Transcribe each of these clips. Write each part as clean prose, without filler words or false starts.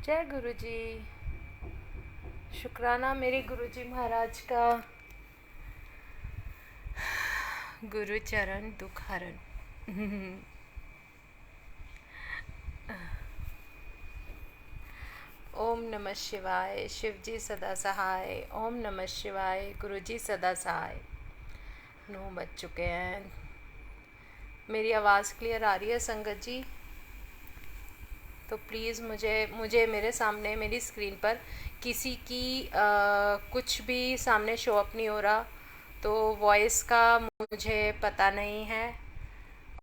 जय गुरु जी। शुक्राना मेरे गुरु जी महाराज का। गुरु चरण दुख हरण। ओम नमः शिवाय। शिव जी सदा सहाय। ओम नमः शिवाय। गुरु जी सदा सहाय। 9 बज चुके हैं। मेरी आवाज़ क्लियर आ रही है संगत जी? तो प्लीज़ मुझे मुझे मेरे सामने मेरी स्क्रीन पर किसी की कुछ भी सामने शो अप नहीं हो रहा, तो वॉइस का मुझे पता नहीं है।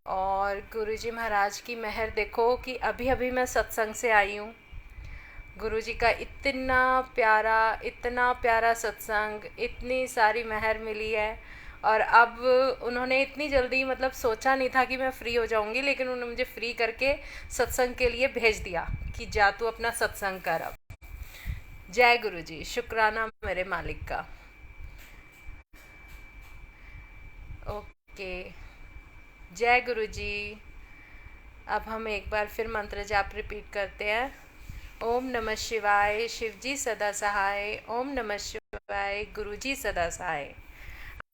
और गुरुजी महाराज की मेहर देखो कि अभी अभी मैं सत्संग से आई हूँ। गुरुजी का इतना प्यारा सत्संग, इतनी सारी मेहर मिली है। और अब उन्होंने इतनी जल्दी, मतलब सोचा नहीं था कि मैं फ्री हो जाऊंगी, लेकिन उन्होंने मुझे फ्री करके सत्संग के लिए भेज दिया कि जा तू अपना सत्संग कर अब। जय गुरु जी। शुक्राना मेरे मालिक का। ओके। जय गुरु जी। अब हम एक बार फिर मंत्र जाप रिपीट करते हैं। ओम नमः शिवाय। शिव जी सदा सहाय। ओम नमः शिवाय। गुरु जी सदा सहाय।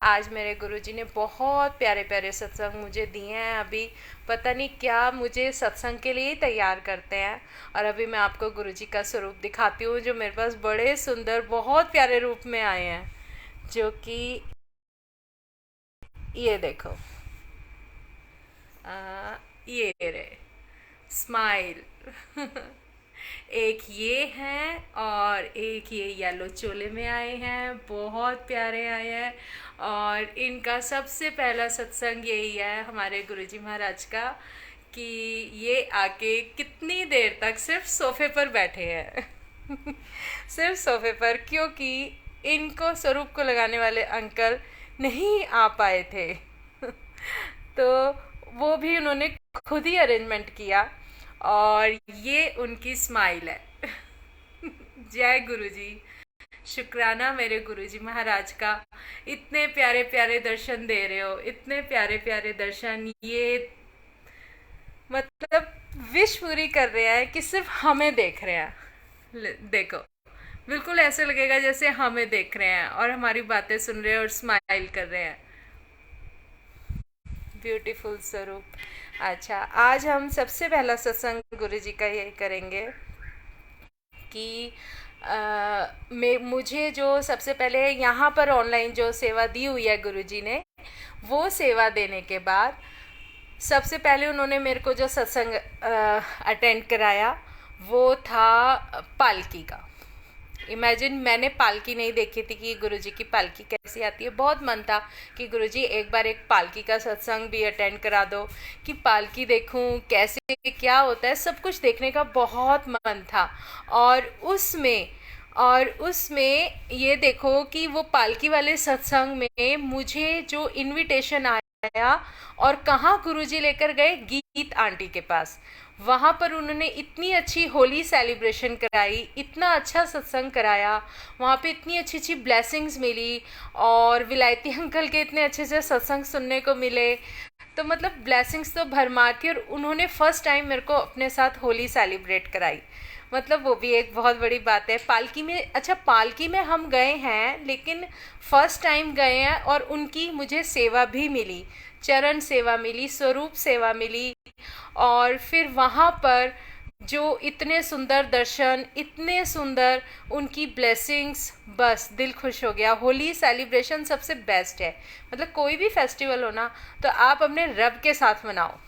आज मेरे गुरुजी ने बहुत प्यारे प्यारे सत्संग मुझे दिए हैं। अभी पता नहीं क्या मुझे सत्संग के लिए ही तैयार करते हैं। और अभी मैं आपको गुरुजी का स्वरूप दिखाती हूँ, जो मेरे पास बड़े सुंदर बहुत प्यारे रूप में आए हैं। जो कि ये देखो, ये रहे स्माइल। एक ये हैं और एक ये येलो चोले में आए हैं, बहुत प्यारे आए हैं। और इनका सबसे पहला सत्संग यही है हमारे गुरुजी महाराज का, कि ये आके कितनी देर तक सिर्फ सोफे पर बैठे हैं। सिर्फ सोफे पर, क्योंकि इनको स्वरूप को लगाने वाले अंकल नहीं आ पाए थे। तो वो भी उन्होंने खुद ही अरेंजमेंट किया, और ये उनकी स्माइल है। जय गुरु जी। शुक्राना मेरे गुरु जी महाराज का। इतने प्यारे प्यारे दर्शन दे रहे हो, इतने प्यारे प्यारे दर्शन। ये मतलब विश पूरी कर रहे हैं कि सिर्फ हमें देख रहे हैं। देखो, बिल्कुल ऐसे लगेगा जैसे हमें देख रहे हैं और हमारी बातें सुन रहे हैं और स्माइल कर रहे हैं। ब्यूटीफुल स्वरूप। अच्छा, आज हम सबसे पहला सत्संग गुरु जी का यही करेंगे कि मुझे जो सबसे पहले यहाँ पर ऑनलाइन जो सेवा दी हुई है गुरु जी ने, वो सेवा देने के बाद सबसे पहले उन्होंने मेरे को जो सत्संग अटेंड कराया वो था पालकी का। इमेजिन, मैंने पालकी नहीं देखी थी कि गुरुजी की पालकी कैसी आती है। बहुत मन था कि गुरुजी एक बार एक पालकी का सत्संग भी अटेंड करा दो, कि पालकी देखूं कैसे क्या होता है, सब कुछ देखने का बहुत मन था। और उसमें ये देखो कि वो पालकी वाले सत्संग में मुझे जो इनविटेशन आया, और कहाँ गुरुजी लेकर गए, गीत आंटी के पास। वहाँ पर उन्होंने इतनी अच्छी होली सेलिब्रेशन कराई, इतना अच्छा सत्संग कराया, वहाँ पे इतनी अच्छी अच्छी ब्लेसिंग्स मिली, और विलायती अंकल के इतने अच्छे से सत्संग सुनने को मिले। तो मतलब ब्लेसिंग्स तो भरमार थी। और उन्होंने फर्स्ट टाइम मेरे को अपने साथ होली सेलिब्रेट कराई, मतलब वो भी एक बहुत बड़ी बात है। पालकी में, अच्छा पालकी में हम गए हैं लेकिन फर्स्ट टाइम गए हैं, और उनकी मुझे सेवा भी मिली, चरण सेवा मिली, स्वरूप सेवा मिली। और फिर वहाँ पर जो इतने सुंदर दर्शन, इतने सुंदर उनकी ब्लेसिंग्स, बस दिल खुश हो गया। होली सेलिब्रेशन सबसे बेस्ट है। मतलब कोई भी फेस्टिवल हो ना, तो आप अपने रब के साथ मनाओ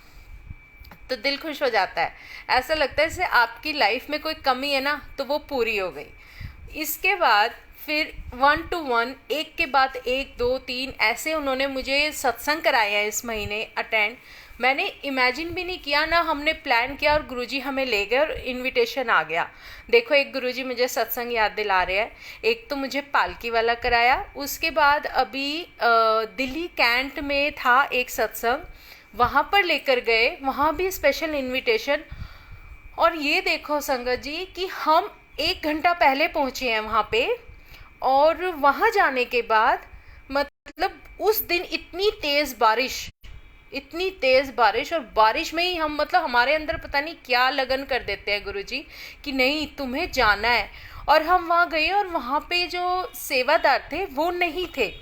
तो दिल खुश हो जाता है। ऐसा लगता है जैसे आपकी लाइफ में कोई कमी है ना, तो वो पूरी हो गई। इसके बाद फिर 1 to 1, एक के बाद एक, 2, 3 ऐसे उन्होंने मुझे सत्संग कराया इस महीने अटेंड। मैंने इमेजिन भी नहीं किया, ना हमने प्लान किया, और गुरुजी हमें ले गए और इनविटेशन आ गया। देखो, एक गुरुजी मुझे सत्संग याद दिला रहे हैं। एक तो मुझे पालकी वाला कराया, उसके बाद अभी दिल्ली कैंट में था एक सत्संग, वहाँ पर लेकर गए, वहाँ भी स्पेशल इनविटेशन। और ये देखो संगत जी कि हम 1 घंटा पहले पहुँचे हैं वहाँ पे, और वहाँ जाने के बाद मतलब उस दिन इतनी तेज़ बारिश, इतनी तेज बारिश, और बारिश में ही हम मतलब हमारे अंदर पता नहीं क्या लगन कर देते हैं गुरुजी कि नहीं तुम्हें जाना है। और हम वहाँ गए और वहाँ पे जो सेवादार थे वो नहीं थे,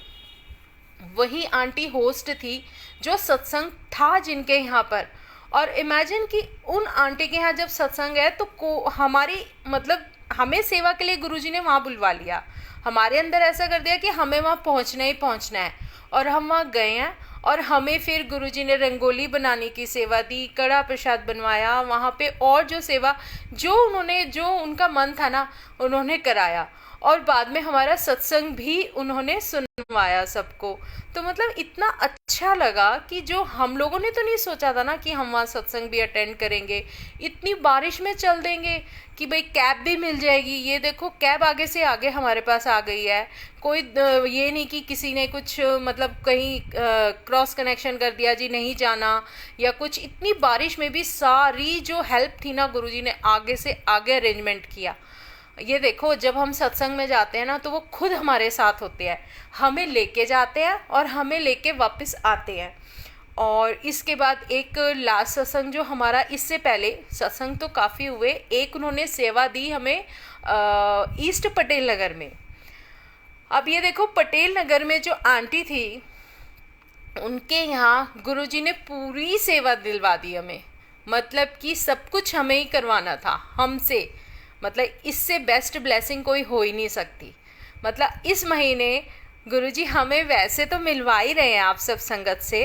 वही आंटी होस्ट थी जो सत्संग था जिनके यहाँ पर। और इमेजिन कि उन आंटी के यहाँ जब सत्संग है तो हमारी मतलब हमें सेवा के लिए गुरुजी ने वहाँ बुलवा लिया, हमारे अंदर ऐसा कर दिया कि हमें वहाँ पहुँचना ही पहुँचना है। और हम वहाँ गए हैं और हमें फिर गुरुजी ने रंगोली बनाने की सेवा दी, कड़ा प्रसाद बनवाया वहाँ पे, और जो सेवा जो उन्होंने जो उनका मन था ना उन्होंने कराया, और बाद में हमारा सत्संग भी उन्होंने सुनवाया सबको। तो मतलब इतना अच्छा लगा कि जो हम लोगों ने तो नहीं सोचा था ना कि हम वहाँ सत्संग भी अटेंड करेंगे, इतनी बारिश में चल देंगे कि भाई कैब भी मिल जाएगी। ये देखो कैब आगे से आगे हमारे पास आ गई है, कोई ये नहीं कि किसी ने कुछ मतलब कहीं क्रॉस कनेक्शन कर दिया जी नहीं जाना या कुछ। इतनी बारिश में भी सारी जो हेल्प थी ना गुरुजी ने आगे से आगे अरेंजमेंट किया। ये देखो जब हम सत्संग में जाते हैं ना तो वो खुद हमारे साथ होते हैं, हमें लेके जाते हैं और हमें लेके वापस आते हैं। और इसके बाद एक लास्ट सत्संग जो हमारा, इससे पहले सत्संग तो काफ़ी हुए, एक उन्होंने सेवा दी हमें ईस्ट पटेल नगर में। अब ये देखो पटेल नगर में जो आंटी थी उनके यहाँ गुरुजी ने पूरी सेवा दिलवा दी हमें, मतलब कि सब कुछ हमें ही करवाना था हमसे। मतलब इससे बेस्ट ब्लेसिंग कोई हो ही नहीं सकती। मतलब इस महीने गुरुजी हमें वैसे तो मिलवा ही रहे हैं आप सब संगत से,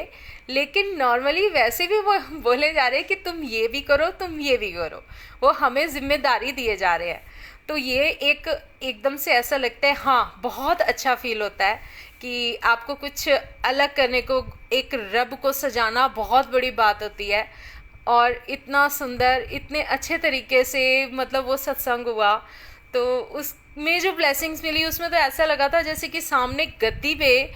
लेकिन नॉर्मली वैसे भी वो बोले जा रहे हैं कि तुम ये भी करो तुम ये भी करो, वो हमें जिम्मेदारी दिए जा रहे हैं। तो ये एकदम से ऐसा लगता है, हाँ बहुत अच्छा फील होता है कि आपको कुछ अलग करने को, एक रब को सजाना बहुत बड़ी बात होती है। और इतना सुंदर इतने अच्छे तरीके से मतलब वो सत्संग हुआ, तो उसमें जो ब्लेसिंग्स मिली उसमें तो ऐसा लगा था जैसे कि सामने गद्दी पे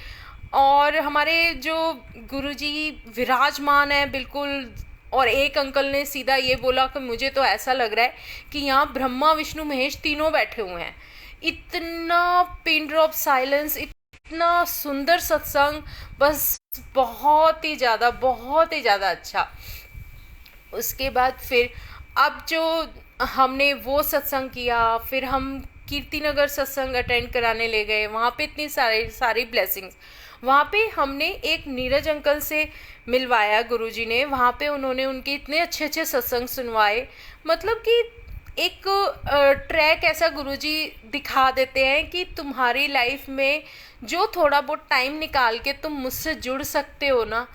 और हमारे जो गुरुजी विराजमान है बिल्कुल। और एक अंकल ने सीधा ये बोला कि मुझे तो ऐसा लग रहा है कि यहाँ ब्रह्मा विष्णु महेश तीनों बैठे हुए हैं। इतना पिन ड्रॉप साइलेंस, इतना सुंदर सत्संग, बस बहुत ही ज़्यादा अच्छा। उसके बाद फिर अब जो हमने वो सत्संग किया, फिर हम कीर्तिनगर सत्संग अटेंड कराने ले गए, वहाँ पे इतनी सारी ब्लेसिंग्स। वहाँ पे हमने एक नीरज अंकल से मिलवाया गुरुजी ने, वहाँ पे उन्होंने उनके इतने अच्छे सत्संग सुनवाए। मतलब कि एक ट्रैक ऐसा गुरुजी दिखा देते हैं कि तुम्हारी लाइफ में जो थोड़ा बहुत टाइम निकाल के तुम मुझसे जुड़ सकते हो ना,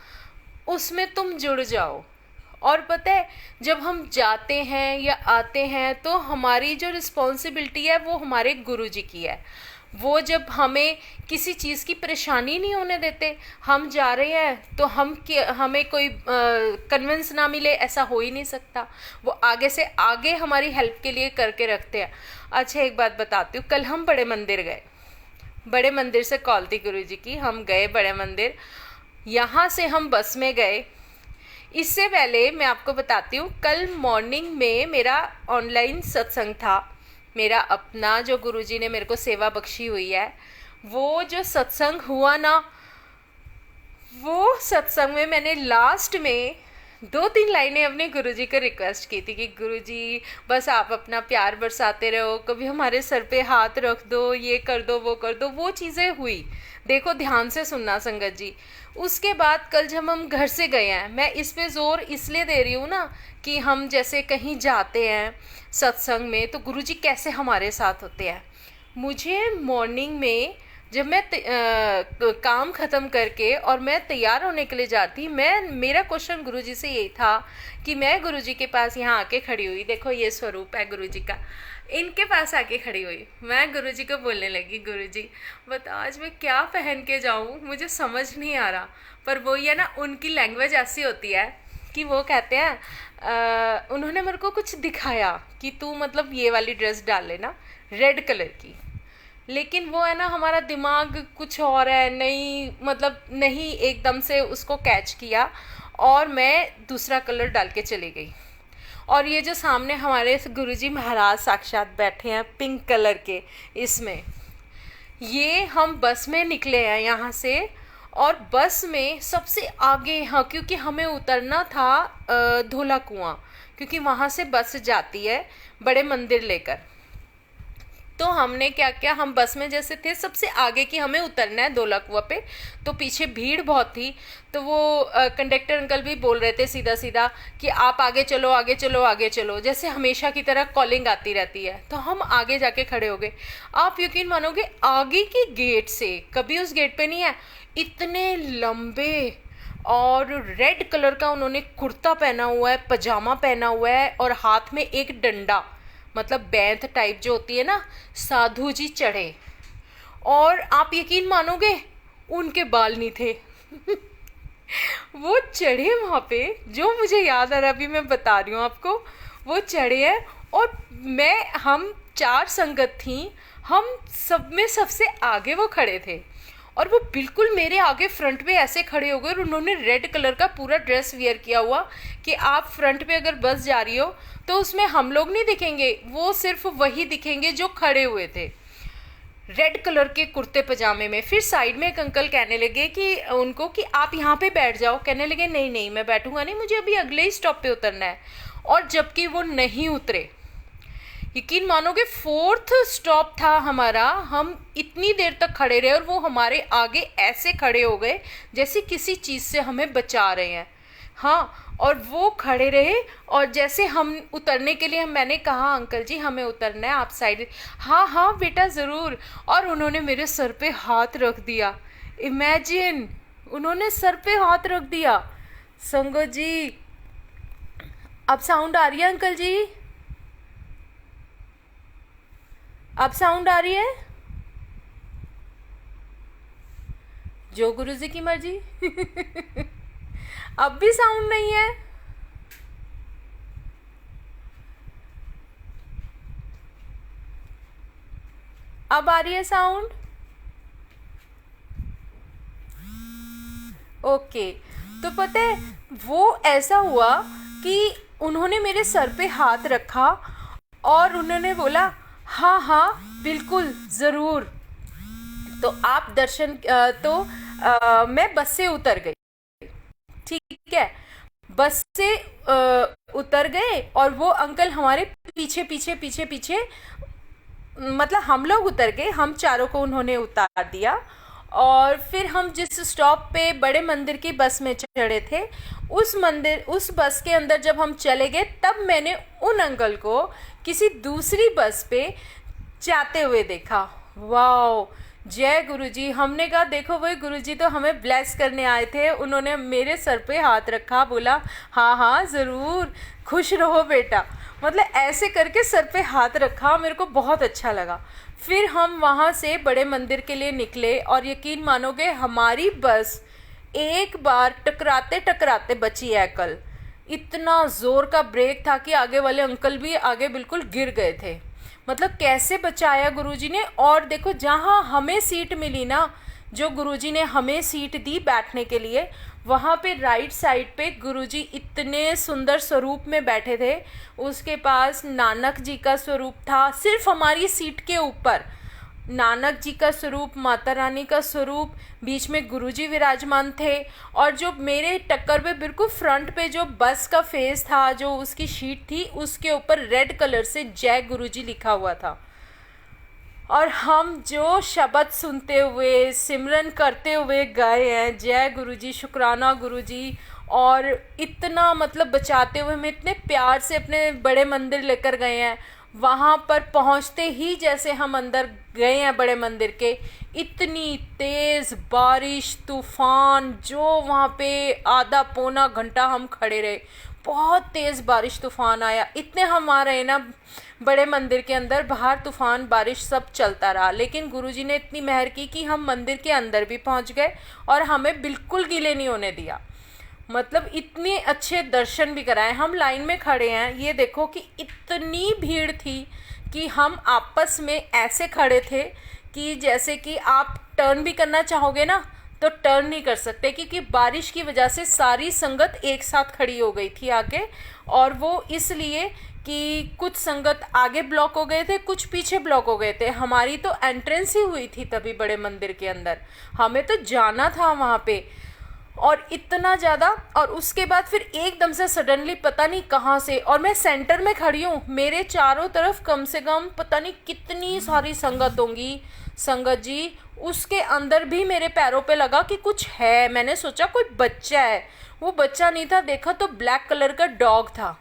उसमें तुम जुड़ जाओ। और पता है जब हम जाते हैं या आते हैं तो हमारी जो रिस्पॉन्सिबिलिटी है वो हमारे गुरुजी की है। वो जब हमें किसी चीज़ की परेशानी नहीं होने देते, हम जा रहे हैं तो हमें कोई कन्विंस ना मिले ऐसा हो ही नहीं सकता। वो आगे से आगे हमारी हेल्प के लिए करके रखते हैं। अच्छा एक बात बताती हूँ, कल हम बड़े मंदिर गए, बड़े मंदिर से कॉल थी गुरुजी की, हम गए बड़े मंदिर। यहाँ से हम बस में गए। इससे पहले मैं आपको बताती हूँ, कल मॉर्निंग में मेरा ऑनलाइन सत्संग था, मेरा अपना जो गुरुजी ने मेरे को सेवा बख्शी हुई है। वो जो सत्संग हुआ ना, वो सत्संग में मैंने लास्ट में 2-3 लाइनें अपने गुरुजी को रिक्वेस्ट की थी कि गुरुजी बस आप अपना प्यार बरसाते रहो, कभी हमारे सर पे हाथ रख दो, ये कर दो वो कर दो। वो चीज़ें हुई, देखो ध्यान से सुनना संगत जी। उसके बाद कल जब हम घर से गए हैं, मैं इस पे ज़ोर इसलिए दे रही हूँ ना कि हम जैसे कहीं जाते हैं सत्संग में तो गुरुजी कैसे हमारे साथ होते हैं। मुझे मॉर्निंग में जब मैं काम ख़त्म करके और मैं तैयार होने के लिए जाती, मेरा क्वेश्चन गुरुजी से यही था कि मैं गुरुजी के पास यहाँ आके खड़ी हुई, देखो ये स्वरूप है गुरुजी का, इनके पास आके खड़ी हुई, मैं गुरुजी को बोलने लगी गुरुजी बता आज मैं क्या पहन के जाऊँ, मुझे समझ नहीं आ रहा। पर वो ये ना उनकी लैंग्वेज ऐसी होती है कि वो कहते हैं उन्होंने मेरे को कुछ दिखाया कि तू मतलब ये वाली ड्रेस डाल लेना रेड कलर की, लेकिन वो है ना हमारा दिमाग कुछ और है, नहीं मतलब नहीं एकदम से उसको कैच किया और मैं दूसरा कलर डाल के चली गई। और ये जो सामने हमारे गुरुजी महाराज साक्षात बैठे हैं पिंक कलर के, इसमें ये हम बस में निकले हैं यहाँ से और बस में सबसे आगे, हाँ, क्योंकि हमें उतरना था धोला कुआं, क्योंकि वहाँ से बस जाती है बड़े मंदिर लेकर। तो हमने क्या किया, हम बस में जैसे थे सबसे आगे की, हमें उतरना है धोला कुआं पे, तो पीछे भीड़ बहुत थी। तो वो कंडक्टर अंकल भी बोल रहे थे सीधा सीधा कि आप आगे चलो, आगे चलो, आगे चलो, जैसे हमेशा की तरह कॉलिंग आती रहती है। तो हम आगे जाके खड़े हो गए। आप यकीन मानोगे, आगे की गेट से, कभी उस गेट पे नहीं है, इतने लंबे और रेड कलर का उन्होंने कुर्ता पहना हुआ है, पजामा पहना हुआ है, और हाथ में एक डंडा, मतलब बैंत टाइप जो होती है ना, साधु जी चढ़े। और आप यकीन मानोगे, उनके बाल नहीं थे। वो चढ़े वहाँ पे, जो मुझे याद आ रहा, अभी मैं बता रही हूँ आपको। वो चढ़े हैं, और हम 4 संगत थी, हम सब में सबसे आगे वो खड़े थे। और वो बिल्कुल मेरे आगे फ्रंट पे ऐसे खड़े हो गए, और उन्होंने रेड कलर का पूरा ड्रेस वियर किया हुआ कि आप फ्रंट पे अगर बस जा रही हो तो उसमें हम लोग नहीं दिखेंगे, वो सिर्फ वही दिखेंगे जो खड़े हुए थे, रेड कलर के कुर्ते पजामे में। फिर साइड में एक अंकल कहने लगे कि उनको कि आप यहाँ पे बैठ जाओ। कहने लगे नहीं नहीं, मैं बैठूंगा नहीं, मुझे अभी अगले ही स्टॉप पे उतरना है। और जबकि वो नहीं उतरे। यकीन मानोगे, 4th स्टॉप था हमारा, हम इतनी देर तक खड़े रहे, और वो हमारे आगे ऐसे खड़े हो गए जैसे किसी चीज़ से हमें बचा रहे हैं। हाँ, और वो खड़े रहे, और जैसे हम उतरने के लिए, मैंने कहा अंकल जी हमें उतरना है, आप साइड। हाँ हाँ बेटा ज़रूर। और उन्होंने मेरे सर पे हाथ रख दिया। इमेजिन, उन्होंने सर पे हाथ रख दिया। संगो जी, अब साउंड आ रही है अंकल जी? अब साउंड आ रही है? जो गुरुजी की मर्जी। अब भी साउंड नहीं है? अब आ रही है साउंड? ओके। तो पता है वो ऐसा हुआ कि उन्होंने मेरे सर पे हाथ रखा, और उन्होंने बोला हाँ हाँ बिल्कुल ज़रूर। तो आप दर्शन मैं बस से उतर गई। ठीक है, बस से उतर गए, और वो अंकल हमारे पीछे पीछे पीछे पीछे, मतलब हम लोग उतर गए, हम चारों को उन्होंने उतार दिया। और फिर हम जिस स्टॉप पे बड़े मंदिर की बस में चढ़े थे, उस बस के अंदर जब हम चले गए, तब मैंने उन अंकल को किसी दूसरी बस पे जाते हुए देखा। वाओ, जय गुरुजी। हमने कहा देखो भाई, गुरुजी तो हमें ब्लेस करने आए थे, उन्होंने मेरे सर पे हाथ रखा, बोला हाँ हाँ ज़रूर, खुश रहो बेटा। मतलब ऐसे करके सर पे हाथ रखा, मेरे को बहुत अच्छा लगा। फिर हम वहाँ से बड़े मंदिर के लिए निकले, और यकीन मानोगे हमारी बस एक बार टकराते टकराते बची है कल। इतना ज़ोर का ब्रेक था कि आगे वाले अंकल भी आगे बिल्कुल गिर गए थे। मतलब कैसे बचाया गुरुजी ने। और देखो, जहाँ हमें सीट मिली ना, जो गुरुजी ने हमें सीट दी बैठने के लिए, वहाँ पे राइट साइड पे गुरुजी इतने सुंदर स्वरूप में बैठे थे। उसके पास नानक जी का स्वरूप था, सिर्फ हमारी सीट के ऊपर नानक जी का स्वरूप, माता रानी का स्वरूप, बीच में गुरुजी विराजमान थे। और जो मेरे टक्कर पे बिल्कुल फ्रंट पे जो बस का फेस था, जो उसकी शीट थी, उसके ऊपर रेड कलर से जय गुरुजी लिखा हुआ था। और हम जो शब्द सुनते हुए, सिमरन करते हुए गए हैं, जय गुरुजी, शुक्राना गुरुजी, और इतना मतलब बचाते हुए हमें इतने प्यार से अपने बड़े मंदिर लेकर गए हैं। वहाँ पर पहुँचते ही जैसे हम अंदर गए हैं बड़े मंदिर के, इतनी तेज़ बारिश, तूफ़ान, जो वहाँ पे आधा पौना घंटा हम खड़े रहे, बहुत तेज़ बारिश तूफ़ान आया। इतने हम आ रहे ना बड़े मंदिर के अंदर, बाहर तूफ़ान बारिश सब चलता रहा, लेकिन गुरुजी ने इतनी मेहर की कि हम मंदिर के अंदर भी पहुँच गए, और हमें बिल्कुल गीले नहीं होने दिया। मतलब इतने अच्छे दर्शन भी कराए। हम लाइन में खड़े हैं, ये देखो कि इतनी भीड़ थी कि हम आपस में ऐसे खड़े थे कि जैसे कि आप टर्न भी करना चाहोगे ना, तो टर्न नहीं कर सकते, क्योंकि बारिश की वजह से सारी संगत एक साथ खड़ी हो गई थी आगे। और वो इसलिए कि कुछ संगत आगे ब्लॉक हो गए थे, कुछ पीछे ब्लॉक हो गए थे। हमारी तो एंट्रेंस ही हुई थी तभी बड़े मंदिर के अंदर, हमें तो जाना था वहाँ पे। और इतना ज़्यादा, और उसके बाद फिर एकदम से सडनली पता नहीं कहाँ से, और मैं सेंटर में खड़ी हूँ, मेरे चारों तरफ कम से कम पता नहीं कितनी सारी संगत होंगी, संगत जी। उसके अंदर भी मेरे पैरों पे लगा कि कुछ है। मैंने सोचा कोई बच्चा है, वो बच्चा नहीं था, देखा तो ब्लैक कलर का डॉग था।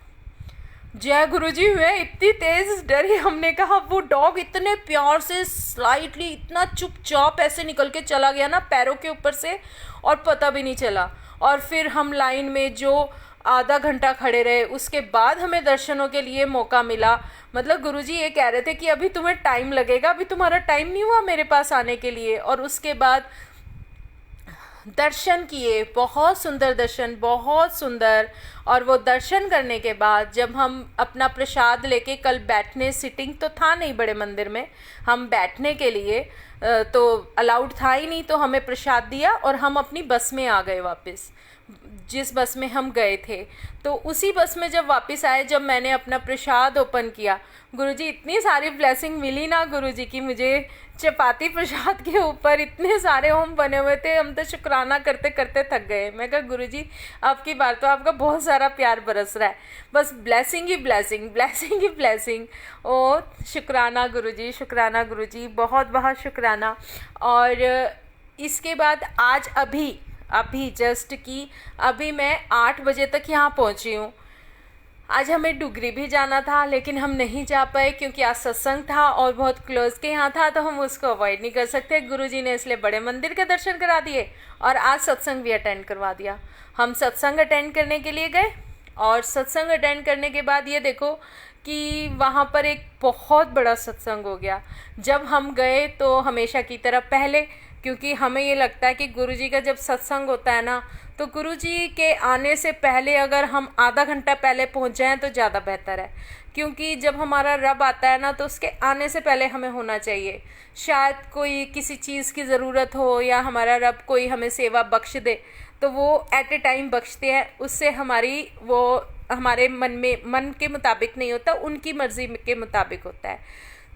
जय गुरुजी हुए, इतनी तेज डरी। हमने कहा वो डॉग इतने प्यार से स्लाइटली इतना चुपचाप ऐसे निकल के चला गया ना पैरों के ऊपर से, और पता भी नहीं चला। और फिर हम लाइन में जो आधा घंटा खड़े रहे, उसके बाद हमें दर्शनों के लिए मौका मिला। मतलब गुरुजी ये कह रहे थे कि अभी तुम्हें टाइम लगेगा, अभी तुम्हारा टाइम नहीं हुआ मेरे पास आने के लिए। और उसके बाद दर्शन किए, बहुत सुंदर दर्शन, बहुत सुंदर। और वो दर्शन करने के बाद जब हम अपना प्रसाद लेके, कल बैठने सिटिंग तो था नहीं बड़े मंदिर में, हम बैठने के लिए तो अलाउड था ही नहीं, तो हमें प्रसाद दिया और हम अपनी बस में आ गए वापस, जिस बस में हम गए थे। तो उसी बस में जब वापस आए, जब मैंने अपना प्रसाद ओपन किया, गुरुजी इतनी सारी ब्लेसिंग मिली ना गुरुजी की मुझे। चपाती प्रसाद के ऊपर इतने सारे ओम बने हुए थे, हम तो शुक्राना करते करते थक गए। मैं कहा गुरुजी अब की बार तो आपका बहुत सारा प्यार बरस रहा है, बस ब्लेसिंग ही ब्लेसिंग, ब्लेसिंग ही ब्लेसिंग। ओ शुक्राना गुरुजी, शुक्राना गुरुजी, बहुत बहुत शुक्राना। और इसके बाद आज अभी जस्ट कि अभी मैं 8 बजे तक यहाँ पहुँची हूँ। आज हमें डुगरी भी जाना था, लेकिन हम नहीं जा पाए क्योंकि आज सत्संग था और बहुत क्लोज के यहाँ था, तो हम उसको अवॉइड नहीं कर सकते। गुरुजी ने इसलिए बड़े मंदिर के दर्शन करा दिए और आज सत्संग भी अटेंड करवा दिया। हम सत्संग अटेंड करने के लिए गए, और सत्संग अटेंड करने के बाद ये देखो कि वहाँ पर एक बहुत बड़ा सत्संग हो गया। जब हम गए तो हमेशा की तरह पहले, क्योंकि हमें ये लगता है कि गुरुजी का जब सत्संग होता है ना, तो गुरुजी के आने से पहले अगर हम आधा घंटा पहले पहुंच जाएं तो ज़्यादा बेहतर है। क्योंकि जब हमारा रब आता है ना, तो उसके आने से पहले हमें होना चाहिए। शायद कोई किसी चीज़ की ज़रूरत हो, या हमारा रब कोई हमें सेवा बख्श दे, तो वो एट ए टाइम बख्शते हैं। उससे हमारी वो हमारे मन के मुताबिक नहीं होता, उनकी मर्ज़ी के मुताबिक होता है।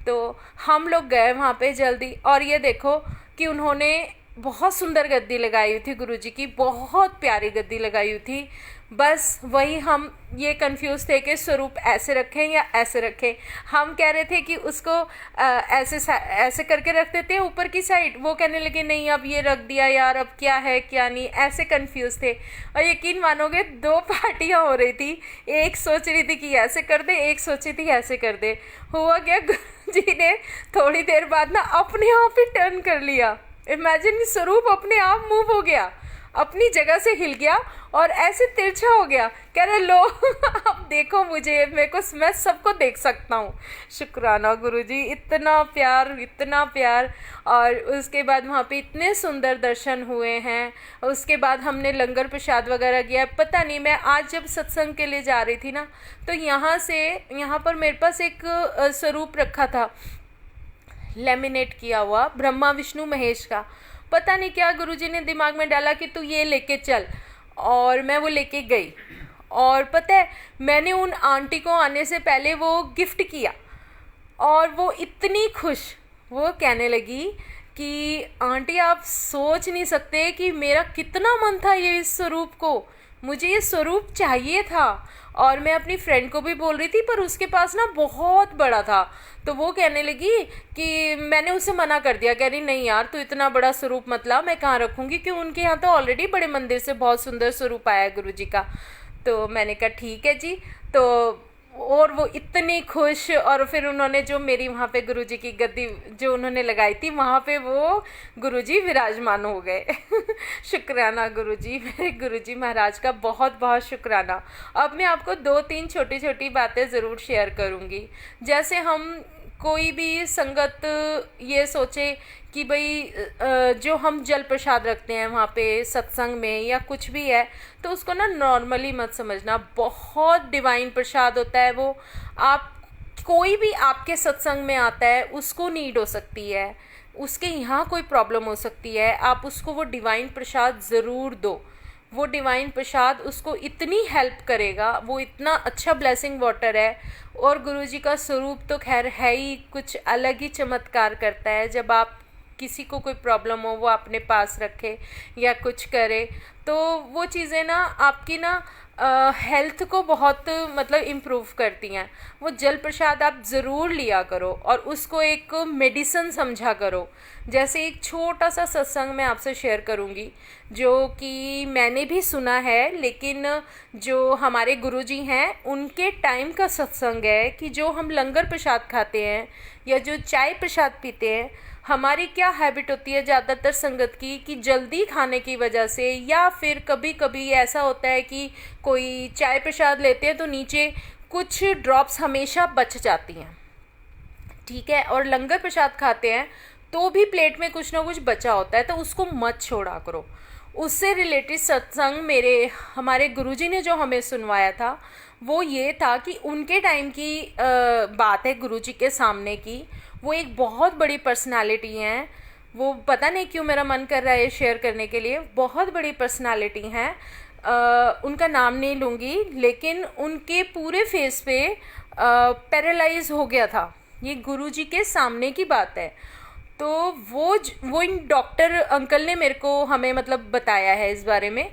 तो हम लोग गए वहाँ पे जल्दी, और ये देखो कि उन्होंने बहुत सुंदर गद्दी लगाई हुई थी, गुरुजी की बहुत प्यारी गद्दी लगाई हुई थी। बस वही हम ये कंफ्यूज थे कि स्वरूप ऐसे रखें या ऐसे रखें। हम कह रहे थे कि उसको ऐसे करके रख देते हैं ऊपर की साइड, वो कहने लगे नहीं अब ये रख दिया यार, अब क्या है क्या नहीं, ऐसे कंफ्यूज थे। और यकीन मानोगे 2 पार्टियां हो रही थी, एक सोच रही थी कि ऐसे कर दे, एक सोची थी ऐसे कर दे। हुआ क्या, गुरुजी ने थोड़ी देर बाद ना अपने आप ही टर्न कर लिया। इमेजिन, स्वरूप अपने आप मूव हो गया, अपनी जगह से हिल गया और ऐसे तिरछा हो गया। कह रहे लो अब देखो मुझे, मेरे को, मैं सबको देख सकता हूँ। शुक्राना गुरुजी, इतना प्यार, इतना प्यार। और उसके बाद वहाँ पे इतने सुंदर दर्शन हुए हैं। उसके बाद हमने लंगर प्रसाद वगैरह किया। पता नहीं, मैं आज जब सत्संग के लिए जा रही थी ना, तो यहाँ पर मेरे पास एक स्वरूप रखा था, लेमिनेट किया हुआ, ब्रह्मा विष्णु महेश का। पता नहीं क्या गुरुजी ने दिमाग में डाला कि तू ये लेके चल, और मैं वो लेके गई। और पता है, मैंने उन आंटी को आने से पहले वो गिफ्ट किया, और वो इतनी खुश, वो कहने लगी कि आंटी आप सोच नहीं सकते कि मेरा कितना मन था ये इस स्वरूप को, मुझे ये स्वरूप चाहिए था। और मैं अपनी फ्रेंड को भी बोल रही थी, पर उसके पास ना बहुत बड़ा था। तो वो कहने लगी कि मैंने उसे मना कर दिया, कह रही नहीं यार तू इतना बड़ा स्वरूप मत ला, मैं कहाँ रखूँगी, क्योंकि उनके यहाँ तो ऑलरेडी बड़े मंदिर से बहुत सुंदर स्वरूप आया है गुरुजी का। तो मैंने कहा ठीक है जी। तो और वो इतनी खुश, और फिर उन्होंने जो मेरी वहाँ पे गुरुजी की गद्दी जो उन्होंने लगाई थी, वहाँ पे वो गुरुजी विराजमान हो गए। शुक्राना गुरुजी, मेरे गुरुजी महाराज का बहुत बहुत शुक्राना। अब मैं आपको 2-3 छोटी छोटी बातें ज़रूर शेयर करूँगी। जैसे हम कोई भी संगत ये सोचे कि भाई जो हम जल प्रसाद रखते हैं वहाँ पे सत्संग में या कुछ भी है, तो उसको ना नॉर्मली मत समझना, बहुत डिवाइन प्रसाद होता है वो। आप कोई भी आपके सत्संग में आता है उसको नीड हो सकती है, उसके यहाँ कोई प्रॉब्लम हो सकती है, आप उसको वो डिवाइन प्रसाद ज़रूर दो। वो डिवाइन प्रसाद उसको इतनी हेल्प करेगा, वो इतना अच्छा ब्लेसिंग वाटर है। और गुरुजी का स्वरूप तो खैर है ही, कुछ अलग ही चमत्कार करता है। जब आप किसी को कोई प्रॉब्लम हो वो अपने पास रखे या कुछ करे, तो वो चीज़ें ना आपकी ना हेल्थ को बहुत मतलब इम्प्रूव करती हैं। वो जल प्रसाद आप ज़रूर लिया करो और उसको एक मेडिसिन समझा करो। जैसे एक छोटा सा सत्संग मैं आपसे शेयर करूँगी, जो कि मैंने भी सुना है, लेकिन जो हमारे गुरुजी हैं उनके टाइम का सत्संग है कि जो हम लंगर प्रसाद खाते हैं या जो चाय प्रसाद पीते हैं, हमारी क्या हैबिट होती है ज़्यादातर संगत की कि जल्दी खाने की वजह से, या फिर कभी कभी ऐसा होता है कि कोई चाय प्रसाद लेते हैं तो नीचे कुछ ड्रॉप्स हमेशा बच जाती हैं, ठीक है। और लंगर प्रसाद खाते हैं तो भी प्लेट में कुछ ना कुछ बचा होता है, तो उसको मत छोड़ा करो। उससे रिलेटेड सत्संग हमारे गुरुजी ने जो हमें सुनवाया था वो ये था कि उनके टाइम की बात है, गुरुजी के सामने की। वो एक बहुत बड़ी पर्सनालिटी हैं, वो पता नहीं क्यों मेरा मन कर रहा है शेयर करने के लिए। बहुत बड़ी पर्सनालिटी हैं, उनका नाम नहीं लूँगी, लेकिन उनके पूरे फेस पे पैरालाइज हो गया था। ये गुरुजी के सामने की बात है। तो वो इन डॉक्टर अंकल ने मेरे को हमें मतलब बताया है इस बारे में।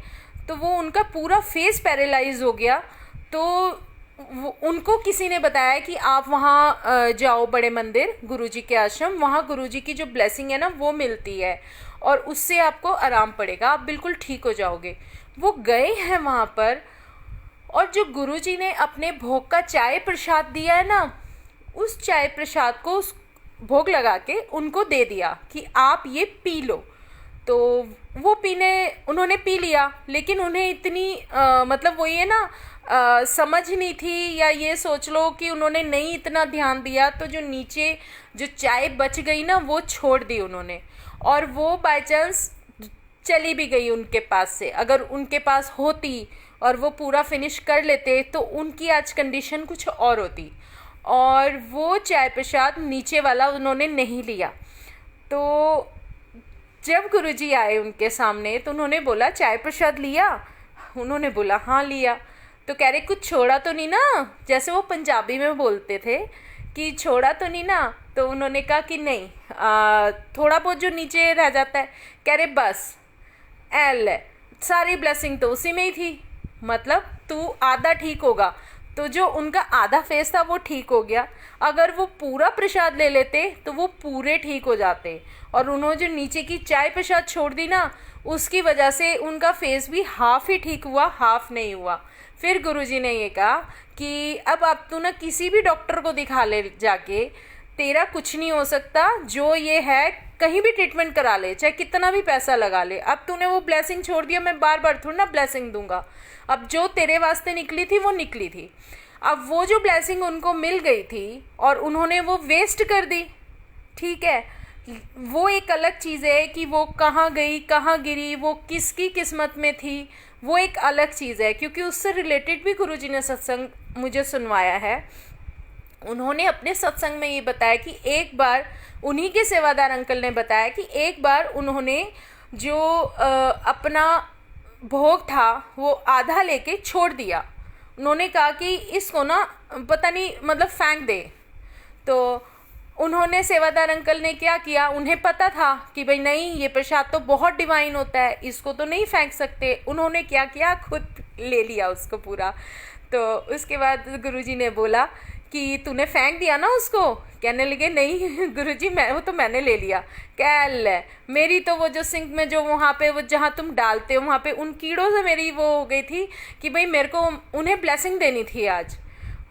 तो वो उनका पूरा फेस पैरालाइज हो गया। तो उनको किसी ने बताया कि आप वहाँ जाओ बड़े मंदिर गुरुजी के आश्रम, वहाँ गुरुजी की जो ब्लेसिंग है ना वो मिलती है और उससे आपको आराम पड़ेगा, आप बिल्कुल ठीक हो जाओगे। वो गए हैं वहाँ पर, और जो गुरुजी ने अपने भोग का चाय प्रसाद दिया है ना, उस चाय प्रसाद को उस भोग लगा के उनको दे दिया कि आप ये पी लो। तो वो उन्होंने पी लिया, लेकिन उन्हें इतनी मतलब वो ये ना समझ नहीं थी, या ये सोच लो कि उन्होंने नहीं इतना ध्यान दिया, तो जो नीचे जो चाय बच गई ना वो छोड़ दी उन्होंने, और वो बाय चांस चली भी गई उनके पास से। अगर उनके पास होती और वो पूरा फिनिश कर लेते तो उनकी आज कंडीशन कुछ और होती। और वो चाय प्रसाद नीचे वाला उन्होंने नहीं लिया। तो जब गुरुजी आए उनके सामने तो उन्होंने बोला चाय प्रसाद लिया? उन्होंने बोला हाँ लिया। तो कह रहे कुछ छोड़ा तो नहीं ना, जैसे वो पंजाबी में बोलते थे कि छोड़ा तो नहीं ना। तो उन्होंने कहा कि नहीं, थोड़ा बहुत जो नीचे रह जाता है। कह रहे बस एल सारी ब्लेसिंग तो उसी में ही थी, मतलब तू आधा ठीक होगा। तो जो उनका आधा फेस था वो ठीक हो गया। अगर वो पूरा प्रसाद ले लेते तो वो पूरे ठीक हो जाते, और उन्होंने जो नीचे की चाय प्रसाद छोड़ दी ना, उसकी वजह से उनका फेस भी हाफ ही ठीक हुआ, हाफ नहीं हुआ। फिर गुरुजी ने ये कहा कि अब तू ना किसी भी डॉक्टर को दिखा ले जाके, तेरा कुछ नहीं हो सकता, जो ये है कहीं भी ट्रीटमेंट करा ले, चाहे कितना भी पैसा लगा ले। अब तूने वो ब्लेसिंग छोड़ दिया, मैं बार बार थोड़ी ना ब्लेसिंग दूंगा। अब जो तेरे वास्ते निकली थी वो निकली थी। अब वो जो ब्लेसिंग उनको मिल गई थी और उन्होंने वो वेस्ट कर दी, ठीक है, वो एक अलग चीज़ है कि वो कहाँ गई, कहाँ गिरी, वो किसकी किस्मत में थी, वो एक अलग चीज़ है। क्योंकि उससे रिलेटेड भी गुरुजी ने सत्संग मुझे सुनवाया है। उन्होंने अपने सत्संग में ये बताया कि एक बार उन्हीं के सेवादार अंकल ने बताया कि एक बार उन्होंने जो अपना भोग था वो आधा लेके छोड़ दिया। उन्होंने कहा कि इसको ना पता नहीं मतलब फेंक दे। तो उन्होंने सेवादार अंकल ने क्या किया, उन्हें पता था कि भाई नहीं ये प्रसाद तो बहुत डिवाइन होता है, इसको तो नहीं फेंक सकते। उन्होंने क्या किया, खुद ले लिया उसको पूरा। तो उसके बाद गुरुजी ने बोला कि तूने फेंक दिया ना उसको? कहने लगे नहीं गुरुजी वो तो मैंने ले लिया। कह मेरी तो वो जो सिंक में जो वहाँ पे वो जहाँ तुम डालते हो वहाँ पे उन कीड़ों से मेरी वो हो गई थी कि भाई मेरे को उन्हें ब्लेसिंग देनी थी आज।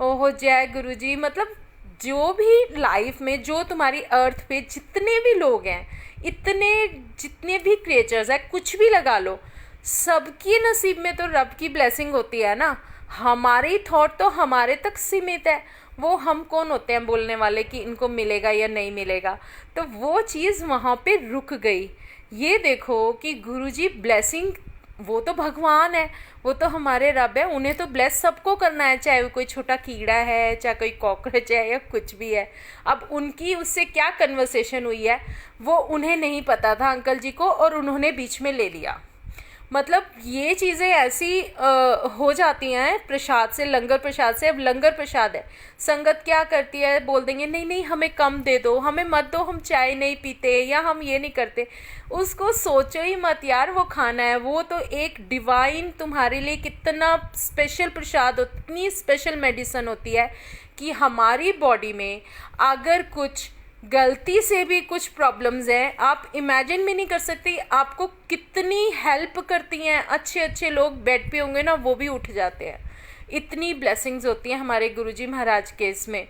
ओहो जय गुरुजी। मतलब जो भी लाइफ में जो तुम्हारी अर्थ पे जितने भी लोग हैं, इतने जितने भी क्रिएचर्स हैं, कुछ भी लगा लो, सबकी नसीब में तो रब की ब्लेसिंग होती है ना। हमारी थॉट तो हमारे तक सीमित है, वो हम कौन होते हैं बोलने वाले कि इनको मिलेगा या नहीं मिलेगा। तो वो चीज़ वहाँ पे रुक गई। ये देखो कि गुरुजी ब्लेसिंग वो तो भगवान है, वो तो हमारे रब है, उन्हें तो ब्लेस सबको करना है, चाहे वो कोई छोटा कीड़ा है, चाहे कोई कॉकरोच है, या कुछ भी है। अब उनकी उससे क्या कन्वर्सेशन हुई है वो उन्हें नहीं पता था अंकल जी को, और उन्होंने बीच में ले लिया। मतलब ये चीज़ें ऐसी हो जाती हैं प्रसाद से, लंगर प्रसाद से। अब लंगर प्रसाद है, संगत क्या करती है, बोल देंगे नहीं नहीं हमें कम दे दो, हमें मत दो, हम चाय नहीं पीते या हम ये नहीं करते। उसको सोचो ही मत यार, वो खाना है, वो तो एक डिवाइन तुम्हारे लिए कितना स्पेशल प्रसाद, उतनी स्पेशल मेडिसिन होती है कि हमारी बॉडी में अगर कुछ गलती से भी कुछ प्रॉब्लम्स हैं, आप इमेजिन भी नहीं कर सकती आपको कितनी हेल्प करती हैं। अच्छे अच्छे लोग बेड पे होंगे ना, वो भी उठ जाते हैं। इतनी ब्लेसिंग्स होती हैं हमारे गुरुजी महाराज के इसमें,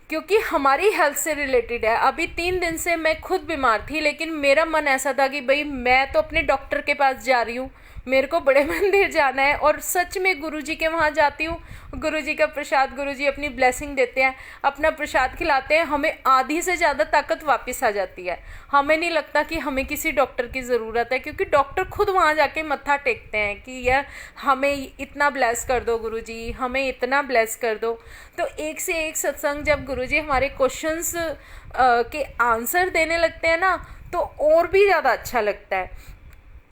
क्योंकि हमारी हेल्थ से रिलेटेड है। अभी 3 दिन से मैं खुद बीमार थी, लेकिन मेरा मन ऐसा था कि भाई मैं तो अपने डॉक्टर के पास जा रही हूँ, मेरे को बड़े मंदिर जाना है, और सच में गुरुजी के वहाँ जाती हूँ। गुरुजी का प्रसाद, गुरुजी अपनी ब्लेसिंग देते हैं, अपना प्रसाद खिलाते हैं, हमें आधी से ज़्यादा ताकत वापस आ जाती है। हमें नहीं लगता कि हमें किसी डॉक्टर की ज़रूरत है, क्योंकि डॉक्टर खुद वहाँ जाके मत्था टेकते हैं कि यह हमें इतना ब्लेस कर दो गुरुजी, हमें इतना ब्लेस कर दो। तो एक से एक सत्संग जब गुरुजी हमारे क्वेश्चंस के आंसर देने लगते हैं ना, तो और भी ज़्यादा अच्छा लगता है।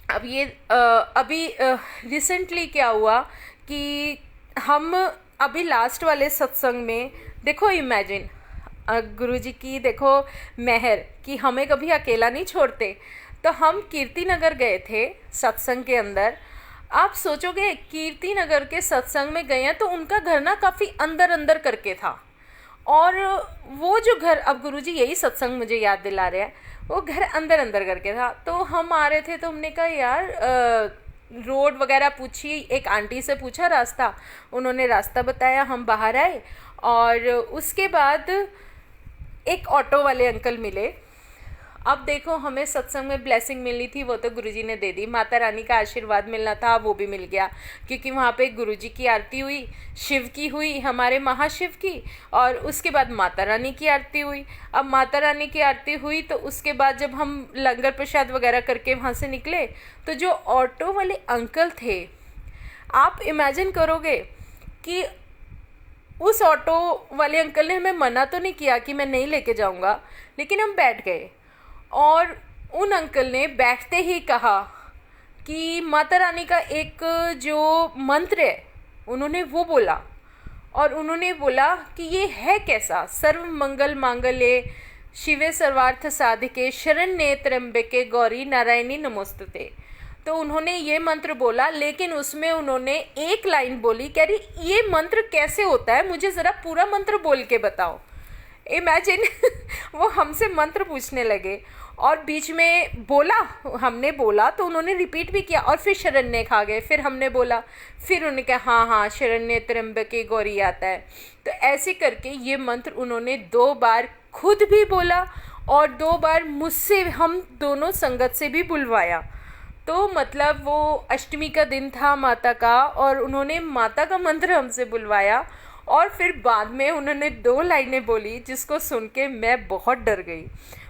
अब ये अभी रिसेंटली क्या हुआ कि हम अभी लास्ट वाले सत्संग में देखो, इमेजिन गुरुजी की देखो मेहर कि हमें कभी अकेला नहीं छोड़ते। तो हम कीर्ति नगर गए थे सत्संग के अंदर। आप सोचोगे कीर्ति नगर के सत्संग में गए हैं तो उनका घर ना काफ़ी अंदर अंदर करके था, और वो जो घर, अब गुरुजी यही सत्संग मुझे याद दिला रहे हैं, वो घर अंदर अंदर करके था। तो हम आ रहे थे तो हमने कहा यार रोड वगैरह पूछी, एक आंटी से पूछा रास्ता, उन्होंने रास्ता बताया, हम बाहर आए। और उसके बाद एक ऑटो वाले अंकल मिले। अब देखो हमें सत्संग में ब्लेसिंग मिलनी थी, वो तो गुरुजी ने दे दी। माता रानी का आशीर्वाद मिलना था, वो भी मिल गया, क्योंकि वहाँ पे गुरुजी की आरती हुई, शिव की हुई, हमारे महाशिव की, और उसके बाद माता रानी की आरती हुई। अब माता रानी की आरती हुई तो उसके बाद जब हम लंगर प्रसाद वगैरह करके वहाँ से निकले, तो जो ऑटो वाले अंकल थे, आप इमेजिन करोगे कि उस ऑटो वाले अंकल ने हमें मना तो नहीं किया कि मैं नहीं लेके जाऊँगा, लेकिन हम बैठ गए। और उन अंकल ने बैठते ही कहा कि माता रानी का एक जो मंत्र है उन्होंने वो बोला, और उन्होंने बोला कि ये है कैसा, सर्व मंगल मांगल्ये शिवे सर्वार्थ साधिके शरण्ये त्र्यंबके गौरी नारायणी नमोस्तुते। तो उन्होंने ये मंत्र बोला, लेकिन उसमें उन्होंने एक लाइन बोली, कह रही ये मंत्र कैसे होता है, मुझे ज़रा पूरा मंत्र बोल के बताओ। इमेजिन वो हमसे मंत्र पूछने लगे, और बीच में बोला, हमने बोला तो उन्होंने रिपीट भी किया, और फिर शरण्य खा गए, फिर हमने बोला, फिर उन्होंने कहा हाँ हाँ शरण्य त्र्यंबके गौरी आता है। तो ऐसे करके ये मंत्र उन्होंने 2 बार खुद भी बोला, और 2 बार मुझसे, हम दोनों संगत से भी बुलवाया। तो मतलब वो अष्टमी का दिन था माता का, और उन्होंने माता का मंत्र हमसे बुलवाया, और फिर बाद में उन्होंने 2 लाइनें बोली जिसको सुन के मैं बहुत डर गई।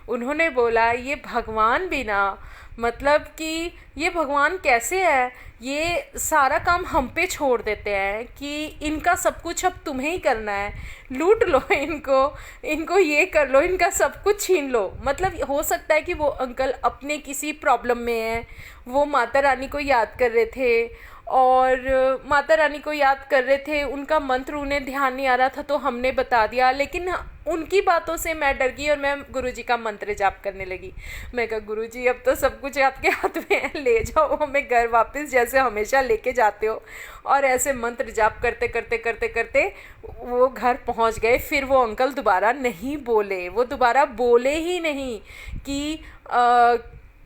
उन्होंने बोला ये भगवान भी ना, मतलब कि ये भगवान कैसे है, ये सारा काम हम पे छोड़ देते हैं कि इनका सब कुछ अब तुम्हें ही करना है, लूट लो इनको, इनको ये कर लो, इनका सब कुछ छीन लो। मतलब हो सकता है कि वो अंकल अपने किसी प्रॉब्लम में हैं, वो माता रानी को याद कर रहे थे, और माता रानी को याद कर रहे थे, उनका मंत्र उन्हें ध्यान नहीं आ रहा था तो हमने बता दिया। लेकिन उनकी बातों से मैं डर गई और मैं गुरुजी का मंत्र जाप करने लगी। मैं कहा गुरुजी अब तो सब कुछ आपके हाथ में है, ले जाओ हमें घर वापस जैसे हमेशा लेके जाते हो। और ऐसे मंत्र जाप करते करते करते करते वो घर पहुंच गए। फिर वो अंकल दोबारा नहीं बोले, वो दोबारा बोले ही नहीं कि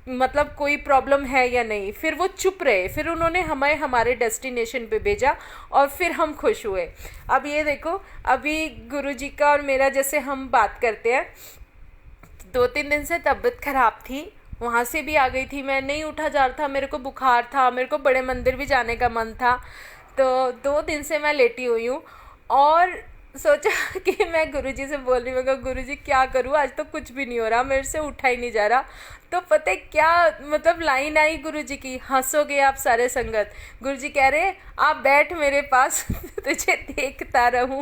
मतलब कोई प्रॉब्लम है या नहीं। फिर वो चुप रहे, फिर उन्होंने हमें हमारे डेस्टिनेशन पे भेजा और फिर हम खुश हुए। अब ये देखो, अभी गुरुजी का और मेरा जैसे हम बात करते हैं, 2-3 दिन से तबीयत ख़राब थी, वहाँ से भी आ गई थी मैं, नहीं उठा जा रहा था, मेरे को बुखार था, मेरे को बड़े मंदिर भी जाने का मन था, तो 2 दिन से मैं लेटी हुई हूँ। और सोचा कि मैं गुरुजी से बोल रही हूँ, मैं कहा गुरुजी क्या करूँ, आज तो कुछ भी नहीं हो रहा, मेरे से उठा ही नहीं जा रहा। तो पता है क्या मतलब लाइन आई गुरुजी की, हंसोगे आप सारे संगत। गुरुजी कह रहे आप बैठ मेरे पास तुझे देखता रहूं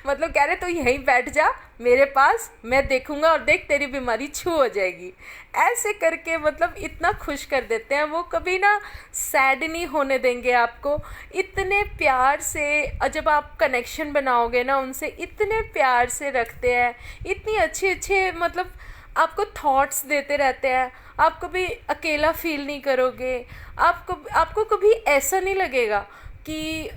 मतलब कह रहे तू यहीं बैठ जा मेरे पास, मैं देखूंगा और देख तेरी बीमारी छू हो जाएगी। ऐसे करके मतलब इतना खुश कर देते हैं वो, कभी ना सैड नहीं होने देंगे आपको। इतने प्यार से जब आप कनेक्शन बनाओगे ना उनसे, इतने प्यार से रखते हैं, इतनी अच्छे अच्छे मतलब आपको थॉट्स देते रहते हैं। आप कभी अकेला फील नहीं करोगे, आपको कभी ऐसा नहीं लगेगा कि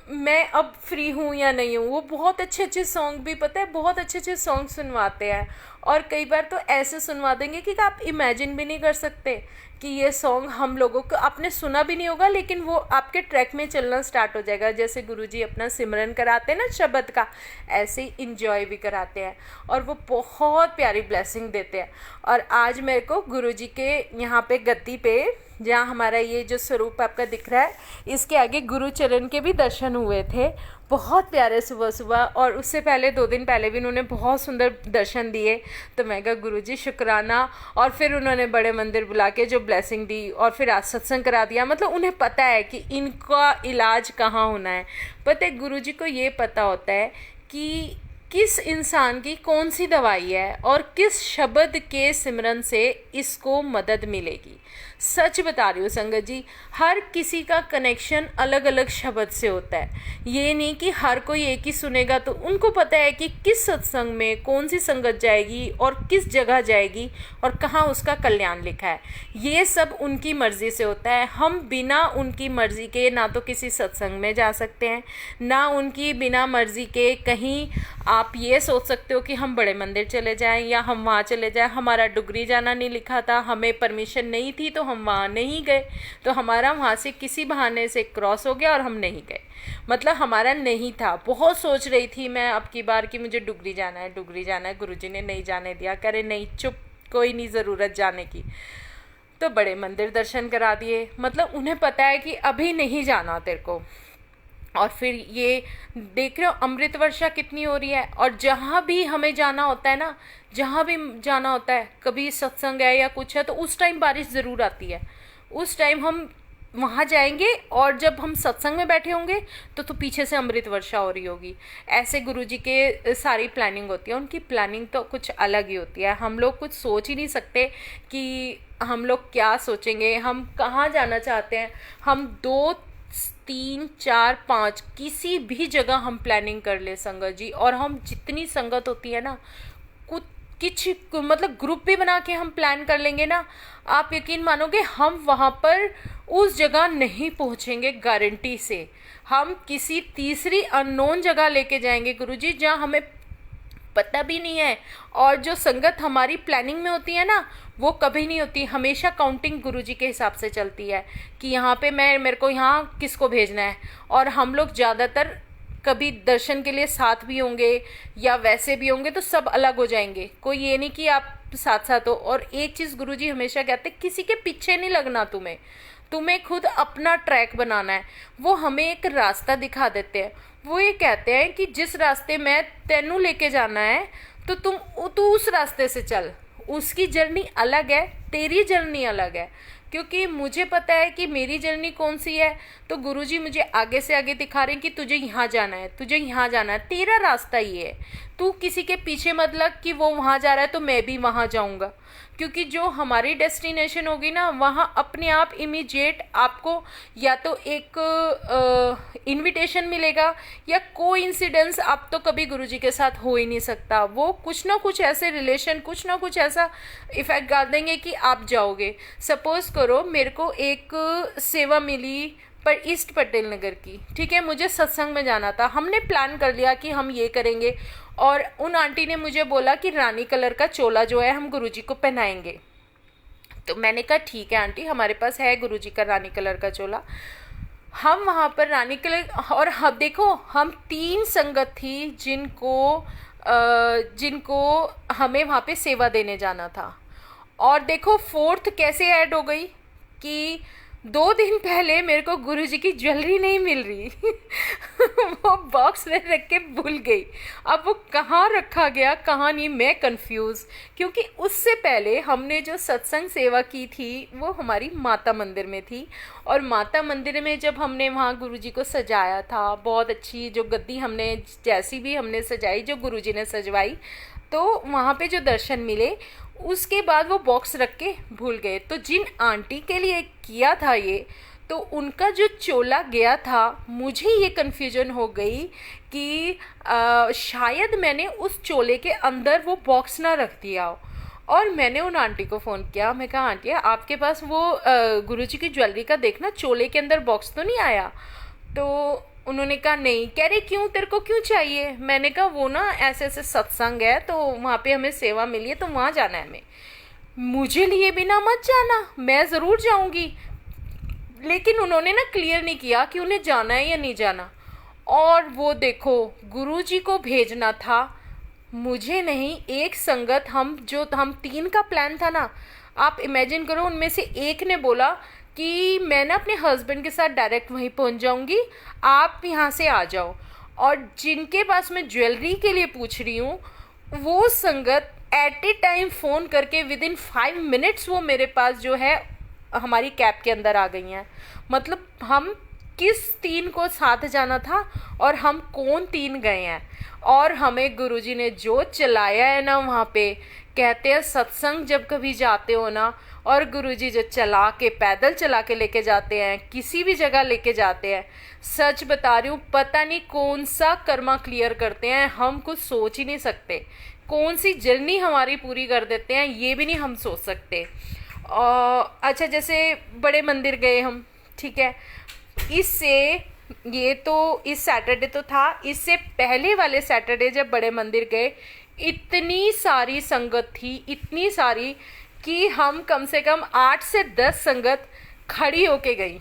मैं अब फ्री हूँ या नहीं हूँ। वो बहुत अच्छे अच्छे सॉन्ग भी पता है, बहुत अच्छे अच्छे सॉन्ग सुनवाते हैं, और कई बार तो ऐसे सुनवा देंगे कि आप इमेजिन भी नहीं कर सकते कि ये सॉन्ग हम लोगों को, आपने सुना भी नहीं होगा लेकिन वो आपके ट्रैक में चलना स्टार्ट हो जाएगा। जैसे गुरुजी अपना सिमरन कराते हैं ना शब्द का, ऐसे ही इंजॉय भी कराते हैं और वो बहुत प्यारी ब्लेसिंग देते हैं। और आज मेरे को गुरुजी के यहाँ पे गद्दी पे, जहाँ हमारा ये जो स्वरूप आपका दिख रहा है, इसके आगे गुरुचरण के भी दर्शन हुए थे, बहुत प्यारे सुबह सुबह। और उससे पहले 2 दिन पहले भी उन्होंने बहुत सुंदर दर्शन दिए। तो मैं कहा गुरुजी शुक्राना। और फिर उन्होंने बड़े मंदिर बुला के जो ब्लेसिंग दी और फिर आज सत्संग करा दिया। मतलब उन्हें पता है कि इनका इलाज कहाँ होना है। पता है गुरुजी को ये पता होता है कि किस इंसान की कौन सी दवाई है और किस शब्द के सिमरन से इसको मदद मिलेगी। सच बता रही हूँ संगत जी, हर किसी का कनेक्शन अलग अलग शब्द से होता है। ये नहीं कि हर कोई एक ही सुनेगा, तो उनको पता है कि किस सत्संग में कौन सी संगत जाएगी और किस जगह जाएगी और कहाँ उसका कल्याण लिखा है। ये सब उनकी मर्ज़ी से होता है। हम बिना उनकी मर्ज़ी के ना तो किसी सत्संग में जा सकते हैं, ना उनकी बिना मर्ज़ी के कहीं आप ये सोच सकते हो कि हम बड़े मंदिर चले जाएं या हम वहाँ चले जाएं। हमारा डुगरी जाना नहीं लिखा था, हमें परमिशन नहीं थी तो हम वहाँ नहीं गए, तो हमारा वहाँ से किसी बहाने से क्रॉस हो गया और हम नहीं गए। मतलब हमारा नहीं था। बहुत सोच रही थी मैं अब की बार कि मुझे डुगरी जाना है, डुगरी जाना है। गुरुजी ने नहीं जाने दिया, कह रहे नहीं चुप, कोई नहीं ज़रूरत जाने की। तो बड़े मंदिर दर्शन करा दिए। मतलब उन्हें पता है कि अभी नहीं जाना तेरे को। और फिर ये देख रहे हो अमृत वर्षा कितनी हो रही है। और जहाँ भी हमें जाना होता है ना, जहाँ भी जाना होता है, कभी सत्संग है या कुछ है, तो उस टाइम बारिश ज़रूर आती है। उस टाइम हम वहाँ जाएंगे और जब हम सत्संग में बैठे होंगे तो पीछे से अमृत वर्षा हो रही होगी। ऐसे गुरुजी के सारी प्लानिंग होती है। उनकी प्लानिंग तो कुछ अलग ही होती है। हम लोग कुछ सोच ही नहीं सकते कि हम लोग क्या सोचेंगे, हम कहाँ जाना चाहते हैं। हम 2 3 4 5 किसी भी जगह हम प्लानिंग कर ले संगत जी। और हम जितनी संगत होती है ना, कुछ मतलब ग्रुप भी बना के हम प्लान कर लेंगे ना, आप यकीन मानोगे हम वहाँ पर उस जगह नहीं पहुँचेंगे गारंटी से। हम किसी तीसरी अननोन जगह लेके जाएंगे गुरुजी, जहाँ हमें पता भी नहीं है। और जो संगत हमारी प्लानिंग में होती है ना, वो कभी नहीं होती। हमेशा काउंटिंग गुरुजी के हिसाब से चलती है कि यहाँ पे मेरे को यहाँ किसको भेजना है। और हम लोग ज़्यादातर कभी दर्शन के लिए साथ भी होंगे या वैसे भी होंगे तो सब अलग हो जाएंगे। कोई ये नहीं कि आप साथ साथ हो। और एक चीज़ गुरुजी हमेशा कहते हैं, किसी के पीछे नहीं लगना, तुम्हें खुद अपना ट्रैक बनाना है। वो हमें एक रास्ता दिखा देते हैं। वो ये कहते हैं कि जिस रास्ते में तेनू लेके जाना है तो तू उस रास्ते से चल। उसकी जर्नी अलग है, तेरी जर्नी अलग है। क्योंकि मुझे पता है कि मेरी जर्नी कौन सी है, तो गुरुजी मुझे आगे से आगे दिखा रहे हैं कि तुझे यहाँ जाना है, तुझे यहाँ जाना है, तेरा रास्ता ये है। तू किसी के पीछे मत लग कि वो वहाँ जा रहा है तो मैं भी वहाँ जाऊँगा। क्योंकि जो हमारी डेस्टिनेशन होगी ना, वहाँ अपने आप इमीडिएट आपको या तो एक इनविटेशन मिलेगा या कोइंसिडेंस आप तो कभी गुरुजी के साथ हो ही नहीं सकता। वो कुछ ना कुछ ऐसे रिलेशन, कुछ ना कुछ ऐसा इफेक्ट डाल देंगे कि आप जाओगे। सपोज करो मेरे को एक सेवा मिली पर ईस्ट पटेल नगर की, ठीक है, मुझे सत्संग में जाना था। हमने प्लान कर लिया कि हम ये करेंगे। और उन आंटी ने मुझे बोला कि रानी कलर का चोला जो है हम गुरुजी को पहनाएंगे। तो मैंने कहा ठीक है आंटी, हमारे पास है गुरुजी का रानी कलर का चोला। हम वहाँ पर रानी कलर, और हम देखो हम 3 संगत थी जिनको हमें वहाँ पे सेवा देने जाना था। और देखो 4th कैसे ऐड हो गई कि 2 दिन पहले मेरे को गुरुजी की ज्वेलरी नहीं मिल रही वो बॉक्स में रख के भूल गई। अब वो कहाँ रखा गया कहाँ नहीं, मैं कंफ्यूज। क्योंकि उससे पहले हमने जो सत्संग सेवा की थी वो हमारी माता मंदिर में थी, और माता मंदिर में जब हमने वहाँ गुरुजी को सजाया था, बहुत अच्छी जो गद्दी हमने जैसी भी हमने सजाई जो गुरुजी ने सजवाई, तो वहाँ पे जो दर्शन मिले, उसके बाद वो बॉक्स रख के भूल गए। तो जिन आंटी के लिए किया था ये, तो उनका जो चोला गया था, मुझे ये कन्फ्यूजन हो गई कि शायद मैंने उस चोले के अंदर वो बॉक्स ना रख दिया हो। और मैंने उन आंटी को फ़ोन किया, मैं कहा आंटी आपके पास वो गुरुजी की ज्वेलरी का देखना चोले के अंदर बॉक्स तो नहीं आया? तो उन्होंने कहा नहीं। कह रहे क्यों, तेरे को क्यों चाहिए? मैंने कहा वो ना ऐसे ऐसे सत्संग है, तो वहाँ पे हमें सेवा मिली है, तो वहाँ जाना है हमें। मुझे लिए बिना मत जाना, मैं ज़रूर जाऊँगी। लेकिन उन्होंने ना क्लियर नहीं किया कि उन्हें जाना है या नहीं जाना। और वो देखो, गुरुजी को भेजना था, मुझे नहीं, एक संगत, हम 3 का प्लान था ना, आप इमेजिन करो, उनमें से एक ने बोला कि मैं ना अपने हस्बैंड के साथ डायरेक्ट वहीं पहुंच जाऊंगी, आप यहाँ से आ जाओ। और जिनके पास मैं ज्वेलरी के लिए पूछ रही हूँ, वो संगत एट ए टाइम फ़ोन करके विद इन 5 मिनट्स वो मेरे पास जो है हमारी कैब के अंदर आ गई हैं। मतलब हम किस 3 को साथ जाना था और हम कौन 3 गए हैं। और हमें गुरुजी ने जो चलाया है ना वहाँ पे, कहते हैं सत्संग जब कभी जाते हो ना, और गुरुजी जो चला के, पैदल चला के लेके जाते हैं, किसी भी जगह लेके जाते हैं, सच बता रही हूँ, पता नहीं कौन सा कर्मा क्लियर करते हैं, हम कुछ सोच ही नहीं सकते। कौन सी जर्नी हमारी पूरी कर देते हैं, ये भी नहीं हम सोच सकते। अच्छा, जैसे बड़े मंदिर गए हम, ठीक है, इससे, ये तो इस सैटरडे तो था, इससे पहले वाले सैटरडे जब बड़े मंदिर गए, इतनी सारी संगत थी, इतनी सारी, कि हम कम से कम 8 से 10 संगत खड़ी होके गई।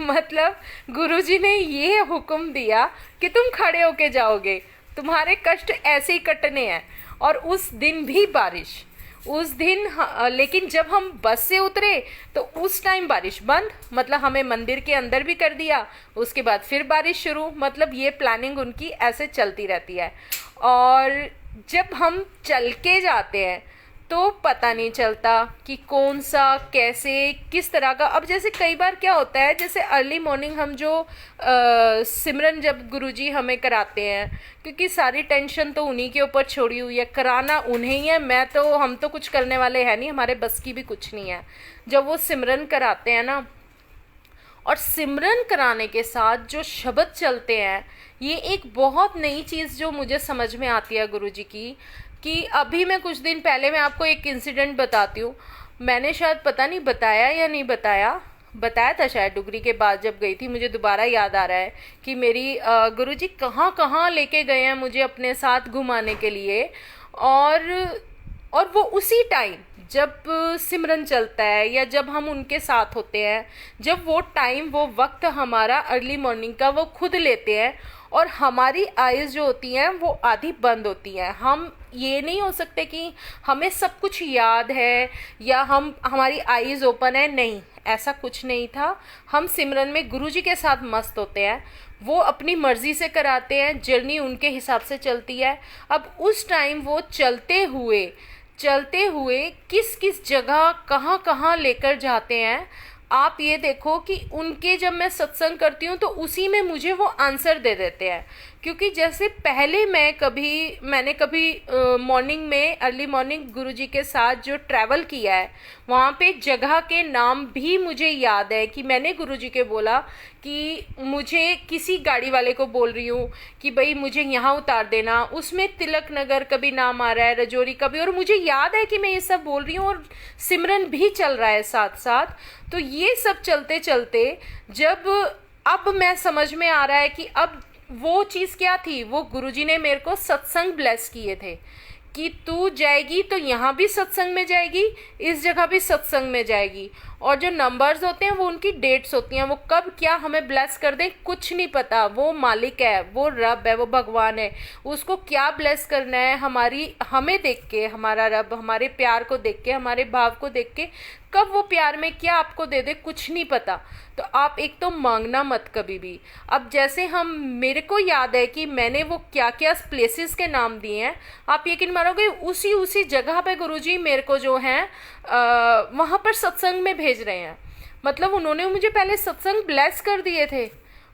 मतलब गुरुजी ने ये हुक्म दिया कि तुम खड़े होके जाओगे, तुम्हारे कष्ट ऐसे ही कटने हैं। और उस दिन भी बारिश, उस दिन लेकिन जब हम बस से उतरे तो उस टाइम बारिश बंद, मतलब हमें मंदिर के अंदर भी कर दिया, उसके बाद फिर बारिश शुरू। मतलब ये प्लानिंग उनकी ऐसे चलती रहती है। और जब हम चल के जाते हैं तो पता नहीं चलता कि कौन सा, कैसे, किस तरह का। अब जैसे कई बार क्या होता है, जैसे अर्ली मॉर्निंग हम जो सिमरन जब गुरुजी हमें कराते हैं, क्योंकि सारी टेंशन तो उन्हीं के ऊपर छोड़ी हुई है, कराना उन्हें ही है, हम तो कुछ करने वाले हैं नहीं, हमारे बस की भी कुछ नहीं है। जब वो सिमरन कराते हैं ना, और सिमरन कराने के साथ जो शब्द चलते हैं, ये एक बहुत नई चीज़ जो मुझे समझ में आती है गुरुजी की, कि अभी मैं कुछ दिन पहले, मैं आपको एक इंसिडेंट बताती हूँ। मैंने शायद, पता नहीं बताया या नहीं बताया, बताया था शायद डुगरी के बाद जब गई थी, मुझे दोबारा याद आ रहा है कि मेरी गुरुजी कहाँ कहाँ लेके गए हैं मुझे अपने साथ घुमाने के लिए। और वो उसी टाइम जब सिमरन चलता है या जब हम उनके साथ होते हैं, जब वो टाइम, वो वक्त हमारा अर्ली मॉर्निंग का वो खुद लेते हैं, और हमारी आइज़ जो होती हैं वो आधी बंद होती हैं। हम ये नहीं हो सकते कि हमें सब कुछ याद है या हमारी आइज़ ओपन है, नहीं, ऐसा कुछ नहीं था। हम सिमरन में गुरुजी के साथ मस्त होते हैं, वो अपनी मर्ज़ी से कराते हैं, जर्नी उनके हिसाब से चलती है। अब उस टाइम वो चलते हुए किस किस जगह, कहाँ कहाँ लेकर जाते हैं। आप ये देखो कि उनके, जब मैं सत्संग करती हूँ तो उसी में मुझे वो आंसर दे देते हैं। क्योंकि जैसे पहले मैंने कभी मॉर्निंग में, अर्ली मॉर्निंग गुरुजी के साथ जो ट्रैवल किया है, वहाँ पे जगह के नाम भी मुझे याद है कि मैंने गुरुजी के बोला कि मुझे, किसी गाड़ी वाले को बोल रही हूँ कि भाई मुझे यहाँ उतार देना, उसमें तिलक नगर कभी नाम आ रहा है, रजौरी कभी, और मुझे याद है कि मैं ये सब बोल रही हूँ और सिमरन भी चल रहा है साथ साथ। तो ये सब चलते चलते जब अब मैं समझ में आ रहा है कि अब वो चीज़ क्या थी, वो गुरुजी ने मेरे को सत्संग ब्लेस किए थे कि तू जाएगी तो यहाँ भी सत्संग में जाएगी, इस जगह भी सत्संग में जाएगी। और जो नंबर्स होते हैं वो उनकी डेट्स होती हैं, वो कब क्या हमें ब्लेस कर दे कुछ नहीं पता। वो मालिक है, वो रब है, वो भगवान है, उसको क्या ब्लेस करना है हमारी हमें देख के, हमारा रब हमारे प्यार को देख के, हमारे भाव को देख के कब वो प्यार में क्या आपको दे दे कुछ नहीं पता। तो आप एक तो मांगना मत कभी भी। अब जैसे हम, मेरे को याद है कि मैंने वो क्या क्या प्लेसेस के नाम दिए हैं, आप यकीन मारोगे उसी उसी जगह पे गुरुजी मेरे को जो है वहाँ पर सत्संग में भेज रहे हैं। मतलब उन्होंने मुझे पहले सत्संग ब्लेस कर दिए थे,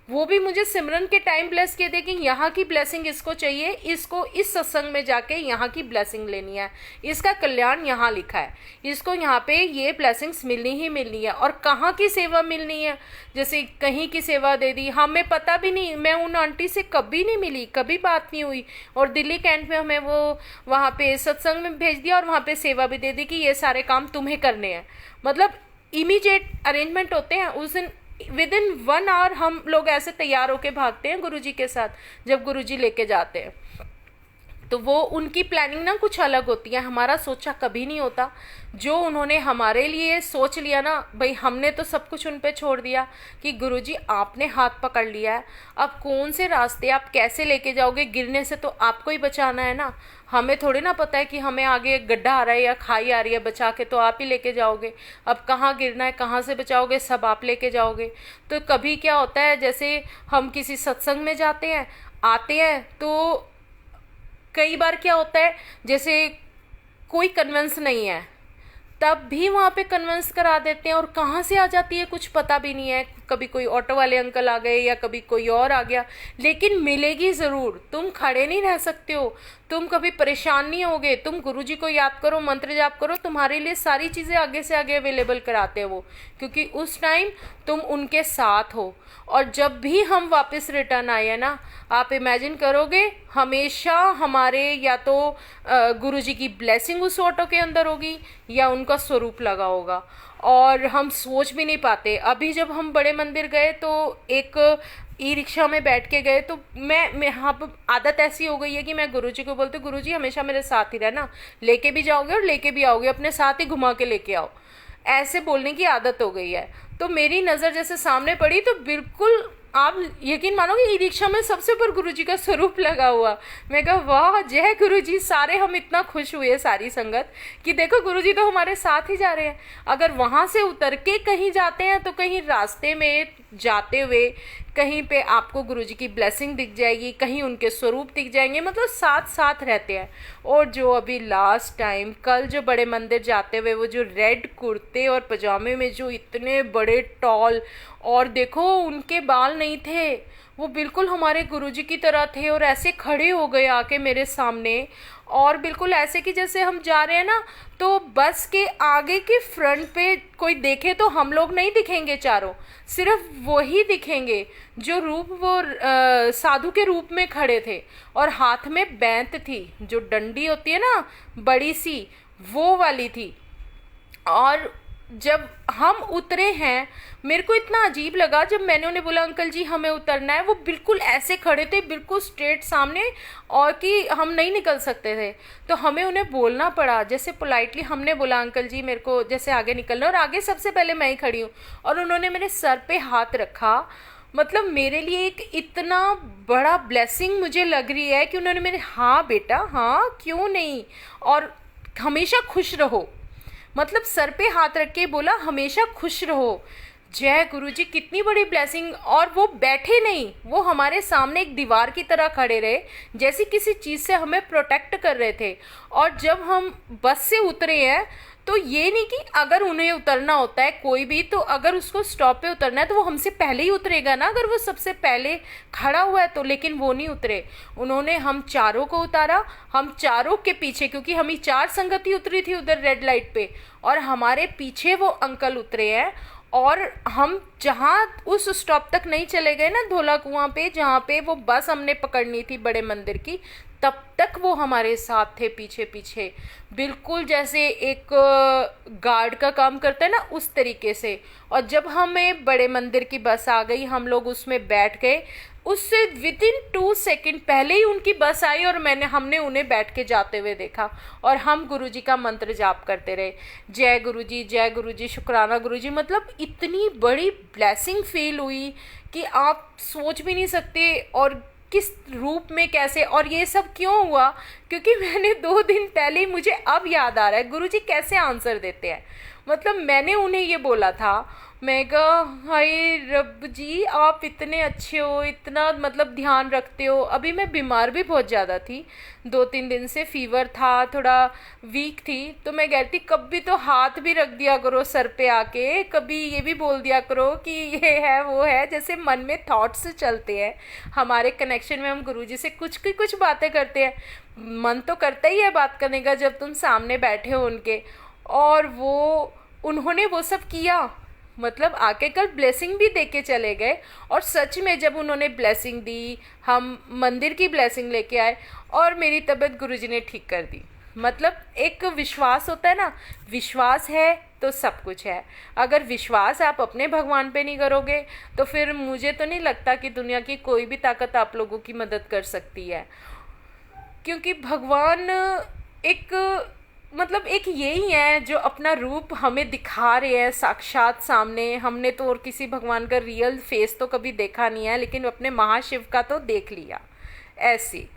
वो भी मुझे सिमरन के टाइम ब्लेस किए थे कि यहाँ की ब्लेसिंग इसको चाहिए, इसको इस सत्संग में जाके यहाँ की ब्लेसिंग लेनी है, इसका कल्याण यहाँ लिखा है, इसको यहाँ पे ये ब्लेसिंग्स मिलनी ही मिलनी है। और कहाँ की सेवा मिलनी है, जैसे कहीं की सेवा दे दी, हमें पता भी नहीं, मैं उन आंटी से कभी नहीं मिली, कभी बात नहीं हुई, और दिल्ली कैंट में हमें वो वहाँ पे सत्संग में भेज दिया और वहाँ पे सेवा भी दे दी कि ये सारे काम तुम्हें करने हैं। मतलब इमीडिएट अरेंजमेंट होते हैं। उस दिन विद इन 1 आवर हम लोग ऐसे तैयार होके भागते हैं गुरुजी के साथ, जब गुरुजी लेके जाते हैं। तो वो उनकी प्लानिंग ना कुछ अलग होती है, हमारा सोचा कभी नहीं होता। जो उन्होंने हमारे लिए सोच लिया ना भाई, हमने तो सब कुछ उन पे छोड़ दिया कि गुरुजी आपने हाथ पकड़ लिया है, अब कौन से रास्ते आप कैसे लेके जाओगे, गिरने से तो आपको ही बचाना है ना, हमें थोड़ी ना पता है कि हमें आगे गड्ढा आ रहा है या खाई आ रही है, बचा के तो आप ही लेके जाओगे। अब कहाँ गिरना है, कहाँ से बचाओगे, सब आप लेके जाओगे। तो कभी क्या होता है, जैसे हम किसी सत्संग में जाते हैं आते हैं, तो कई बार क्या होता है जैसे कोई कन्वेंस नहीं है, तब भी वहाँ पे कन्वेंस करा देते हैं, और कहाँ से आ जाती है कुछ पता भी नहीं है। कभी कोई ऑटो वाले अंकल आ गए या कभी कोई और आ गया, लेकिन मिलेगी ज़रूर। तुम खड़े नहीं रह सकते हो, तुम कभी परेशान नहीं होगे। तुम गुरुजी को याद करो, मंत्र जाप करो, तुम्हारे लिए सारी चीज़ें आगे से आगे अवेलेबल कराते हैं वो, क्योंकि उस टाइम तुम उनके साथ हो। और जब भी हम वापस रिटर्न आए हैं ना, आप इमेजिन करोगे हमेशा हमारे या तो गुरुजी की ब्लेसिंग उस ऑटो के अंदर होगी या उनका स्वरूप लगा होगा, और हम सोच भी नहीं पाते। अभी जब हम बड़े मंदिर गए तो एक ई रिक्शा में बैठ के गए, तो मैं हाँ, आदत ऐसी हो गई है कि मैं गुरुजी को बोलती हूँ गुरुजी हमेशा मेरे साथ ही रहना, लेके भी जाओगे और लेके भी आओगे, अपने साथ ही घुमा के लेके आओ, ऐसे बोलने की आदत हो गई है। तो मेरी नज़र जैसे सामने पड़ी तो बिल्कुल आप यकीन मानोगे ई रिक्शा में सबसे ऊपर गुरुजी का स्वरूप लगा हुआ। मैं कहा वाह जय गुरुजी। सारे हम इतना खुश हुए सारी संगत कि देखो गुरुजी तो हमारे साथ ही जा रहे हैं। अगर वहाँ से उतर के कहीं जाते हैं तो कहीं रास्ते में जाते हुए कहीं पे आपको गुरुजी की ब्लेसिंग दिख जाएगी, कहीं उनके स्वरूप दिख जाएंगे, मतलब साथ साथ रहते हैं। और जो अभी लास्ट टाइम कल जो बड़े मंदिर जाते हुए वो जो रेड कुर्ते और पजामे में जो इतने बड़े टॉल, और देखो उनके बाल नहीं थे, वो बिल्कुल हमारे गुरुजी की तरह थे, और ऐसे खड़े हो गए आके मेरे सामने, और बिल्कुल ऐसे कि जैसे हम जा रहे हैं ना तो बस के आगे के फ्रंट पे कोई देखे तो हम लोग नहीं दिखेंगे चारों, सिर्फ वही दिखेंगे जो रूप वो साधु के रूप में खड़े थे, और हाथ में बैंत थी, जो डंडी होती है ना बड़ी सी, वो वाली थी। और जब हम उतरे हैं मेरे को इतना अजीब लगा जब मैंने उन्हें बोला अंकल जी हमें उतरना है, वो बिल्कुल ऐसे खड़े थे बिल्कुल स्ट्रेट सामने, और कि हम नहीं निकल सकते थे। तो हमें उन्हें बोलना पड़ा, जैसे पोलाइटली हमने बोला अंकल जी मेरे को जैसे आगे निकलना, और आगे सबसे पहले मैं ही खड़ी हूँ, और उन्होंने मेरे सर पे हाथ रखा। मतलब मेरे लिए एक इतना बड़ा ब्लेसिंग मुझे लग रही है कि उन्होंने मेरे हाँ बेटा हाँ क्यों नहीं, और हमेशा खुश रहो, मतलब सर पे हाथ रख के बोला हमेशा खुश रहो। जय गुरुजी, कितनी बड़ी ब्लेसिंग। और वो बैठे नहीं, वो हमारे सामने एक दीवार की तरह खड़े रहे, जैसे किसी चीज़ से हमें प्रोटेक्ट कर रहे थे। और जब हम बस से उतरे हैं तो ये नहीं कि अगर उन्हें उतरना होता है कोई भी, तो अगर उसको स्टॉप पे उतरना है तो वो हमसे पहले ही उतरेगा ना, अगर वो सबसे पहले खड़ा हुआ है तो। लेकिन वो नहीं उतरे, उन्होंने हम चारों को उतारा, हम चारों के पीछे, क्योंकि हम ही 4 संगति उतरी थी उधर रेड लाइट पे, और हमारे पीछे वो अंकल उतरे हैं। और हम जहाँ उस स्टॉप तक नहीं चले गए ना धोला कुआं पे, जहाँ पे वो बस हमने पकड़नी थी बड़े मंदिर की, तब तक वो हमारे साथ थे पीछे पीछे, बिल्कुल जैसे एक गार्ड का काम करता है ना, उस तरीके से। और जब हमें बड़े मंदिर की बस आ गई, हम लोग उसमें बैठ गए, उससे विद इन 2 सेकेंड पहले ही उनकी बस आई और हमने उन्हें बैठ के जाते हुए देखा। और हम गुरुजी का मंत्र जाप करते रहे, जय गुरु जी, शुक्राना गुरु जी। मतलब इतनी बड़ी ब्लेसिंग फील हुई कि आप सोच भी नहीं सकते। और किस रूप में, कैसे, और ये सब क्यों हुआ, क्योंकि मैंने 2 दिन पहले ही, मुझे अब याद आ रहा है गुरुजी कैसे आंसर देते हैं। मतलब मैंने उन्हें ये बोला था, मैं कहा हाय रब जी, आप इतने अच्छे हो, इतना मतलब ध्यान रखते हो। अभी मैं बीमार भी बहुत ज़्यादा थी, 2-3 दिन से फीवर था, थोड़ा वीक थी। तो मैं कहती कभी तो हाथ भी रख दिया करो सर पे आके, कभी ये भी बोल दिया करो कि ये है वो है। जैसे मन में थॉट्स चलते हैं हमारे कनेक्शन में, हम गुरुजी से कुछ की कुछ बातें करते हैं। मन तो करता ही है बात करने का जब तुम सामने बैठे हो उनके। और उन्होंने वो सब किया, मतलब आके कल ब्लेसिंग भी दे के चले गए। और सच में जब उन्होंने ब्लेसिंग दी, हम मंदिर की ब्लेसिंग लेके आए और मेरी तबीयत गुरुजी ने ठीक कर दी। मतलब एक विश्वास होता है ना, विश्वास है तो सब कुछ है। अगर विश्वास आप अपने भगवान पे नहीं करोगे तो फिर मुझे तो नहीं लगता कि दुनिया की कोई भी ताकत आप लोगों की मदद कर सकती है। क्योंकि भगवान एक, मतलब एक यही है जो अपना रूप हमें दिखा रहे हैं साक्षात सामने। हमने तो और किसी भगवान का रियल फेस तो कभी देखा नहीं है, लेकिन अपने महाशिव का तो देख लिया ऐसी।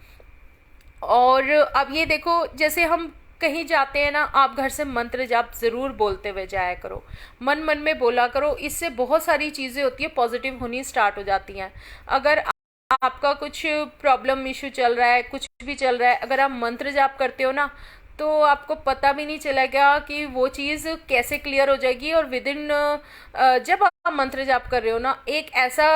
और अब ये देखो, जैसे हम कहीं जाते हैं ना, आप घर से मंत्र जाप ज़रूर बोलते हुए जाया करो, मन मन में बोला करो। इससे बहुत सारी चीज़ें होती है, पॉजिटिव होनी स्टार्ट हो जाती हैं। अगर आपका कुछ प्रॉब्लम इशू चल रहा है, कुछ भी चल रहा है, अगर आप मंत्र जाप करते हो ना, तो आपको पता भी नहीं चलेगा कि वो चीज़ कैसे क्लियर हो जाएगी। और विद इन, जब आप मंत्र जाप कर रहे हो ना, एक ऐसा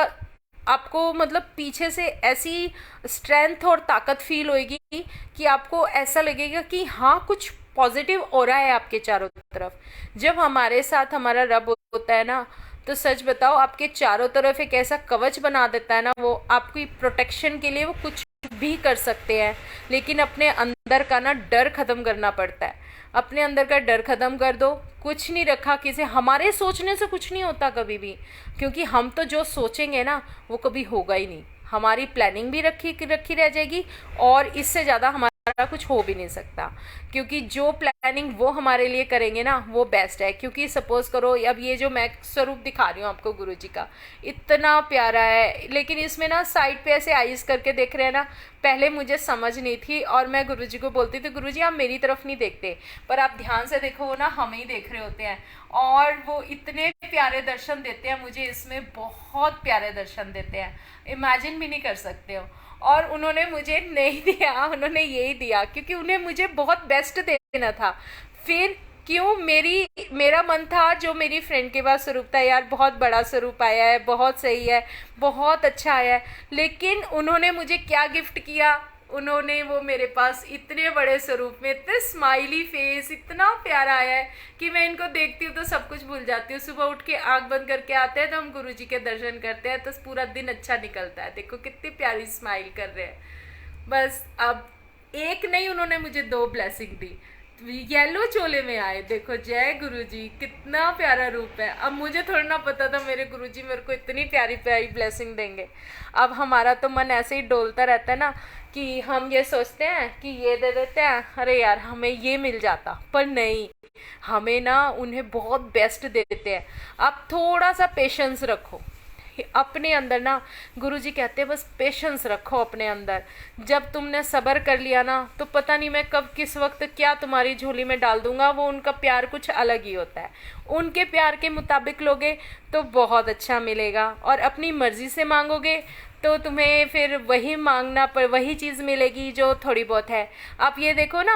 आपको मतलब पीछे से ऐसी स्ट्रेंथ और ताकत फील होएगी कि आपको ऐसा लगेगा कि हाँ कुछ पॉजिटिव हो रहा है आपके चारों तरफ। जब हमारे साथ हमारा रब होता है ना, तो सच बताओ आपके चारों तरफ एक ऐसा कवच बना देता है ना, वो आपकी प्रोटेक्शन के लिए वो कुछ भी कर सकते हैं। लेकिन अपने अंदर का ना डर खत्म करना पड़ता है। अपने अंदर का डर खत्म कर दो, कुछ नहीं रखा किसी, हमारे सोचने से कुछ नहीं होता कभी भी। क्योंकि हम तो जो सोचेंगे ना वो कभी होगा ही नहीं। हमारी प्लानिंग भी रखी रखी रह जाएगी, और इससे ज़्यादा हमारा कुछ हो भी नहीं सकता। क्योंकि जो प्लानिंग वो हमारे लिए करेंगे ना, वो बेस्ट है। क्योंकि सपोज करो, अब ये जो मैं स्वरूप दिखा रही हूँ आपको गुरुजी का, इतना प्यारा है। लेकिन इसमें ना साइड पे ऐसे आइज करके देख रहे हैं ना, पहले मुझे समझ नहीं थी और मैं गुरुजी को बोलती थी गुरुजी आप मेरी तरफ नहीं देखते, पर आप ध्यान से देखो वो ना हमें ही देख रहे होते हैं। और वो इतने प्यारे दर्शन देते हैं मुझे, इसमें बहुत प्यारे दर्शन देते हैं, इमेजिन भी नहीं कर सकते हो। और उन्होंने मुझे नहीं दिया, उन्होंने यही दिया क्योंकि उन्हें मुझे बहुत बेस्ट देना था। फिर क्यों, मेरा मन था जो मेरी फ्रेंड के पास स्वरूप था, यार बहुत बड़ा स्वरूप आया है, बहुत सही है, बहुत अच्छा आया है। लेकिन उन्होंने मुझे क्या गिफ्ट किया, उन्होंने वो मेरे पास इतने बड़े स्वरूप में, इतने स्माइली फेस, इतना प्यारा आया है कि मैं इनको देखती हूँ तो सब कुछ भूल जाती हूँ। सुबह उठ के आँख बंद करके आते हैं तो हम गुरुजी के दर्शन करते हैं तो पूरा दिन अच्छा निकलता है। देखो कितनी प्यारी स्माइल कर रहे हैं। बस अब एक नहीं, उन्होंने मुझे 2 ब्लेसिंग दी। येलो चोले में आए, देखो जय गुरुजी, कितना प्यारा रूप है। अब मुझे थोड़ा ना पता था मेरे गुरुजी मेरे को इतनी प्यारी प्यारी ब्लेसिंग देंगे। अब हमारा तो मन ऐसे ही डोलता रहता है ना कि हम ये सोचते हैं कि ये दे देते हैं, अरे यार हमें ये मिल जाता, पर नहीं, हमें ना उन्हें बहुत बेस्ट देते हैं। अब थोड़ा सा पेशेंस रखो अपने अंदर ना, गुरुजी कहते हैं बस पेशेंस रखो अपने अंदर। जब तुमने सब्र कर लिया ना, तो पता नहीं मैं कब किस वक्त क्या तुम्हारी झोली में डाल दूंगा। वो उनका प्यार कुछ अलग ही होता है, उनके प्यार के मुताबिक लोगे तो बहुत अच्छा मिलेगा, और अपनी मर्जी से मांगोगे तो तुम्हें फिर वही मांगना पर वही चीज़ मिलेगी जो थोड़ी बहुत है। आप ये देखो ना,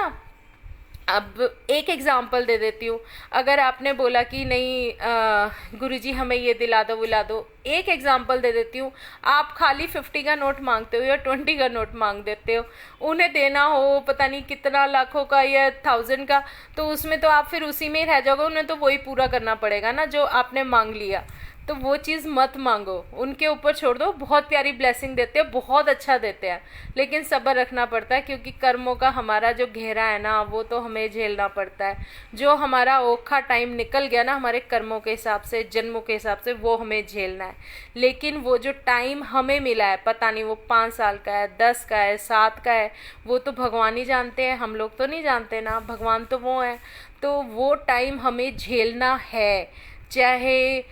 अब एक एग्जांपल दे देती हूँ। अगर आपने बोला कि नहीं गुरुजी हमें ये दिला दो विला दो, एक एग्जांपल दे देती हूँ। आप खाली 50 का नोट मांगते हो या 20 का नोट मांग देते हो, उन्हें देना हो पता नहीं कितना लाखों का या 1000 का, तो उसमें तो आप फिर उसी में ही रह जाओगे, उन्हें तो वही पूरा करना पड़ेगा ना जो आपने मांग लिया। तो वो चीज़ मत मांगो, उनके ऊपर छोड़ दो, बहुत प्यारी ब्लेसिंग देते हैं, बहुत अच्छा देते हैं। लेकिन सब्र रखना पड़ता है, क्योंकि कर्मों का हमारा जो घेरा है ना, वो तो हमें झेलना पड़ता है। जो हमारा औखा टाइम निकल गया ना हमारे कर्मों के हिसाब से, जन्मों के हिसाब से, वो हमें झेलना है। लेकिन वो जो टाइम हमें मिला है, पता नहीं वो 5 साल का है, 10 का है, 7 का है, वो तो भगवान ही जानते हैं, हम लोग तो नहीं जानते ना, भगवान तो वो है। तो वो टाइम हमें झेलना है, चाहे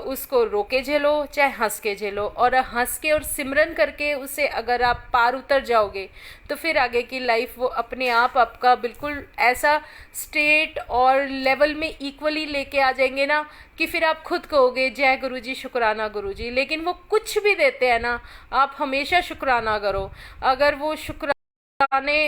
उसको रोके झेलो, चाहे हंस के झेलो। और हंस के और सिमरन करके उसे अगर आप पार उतर जाओगे, तो फिर आगे की लाइफ वो अपने आप आपका बिल्कुल ऐसा स्टेट और लेवल में इक्वली लेके आ जाएंगे ना, कि फिर आप खुद कहोगे जय गुरुजी, शुक्राना गुरुजी। लेकिन वो कुछ भी देते हैं ना, आप हमेशा शुक्राना करो। अगर वो शुक्राने,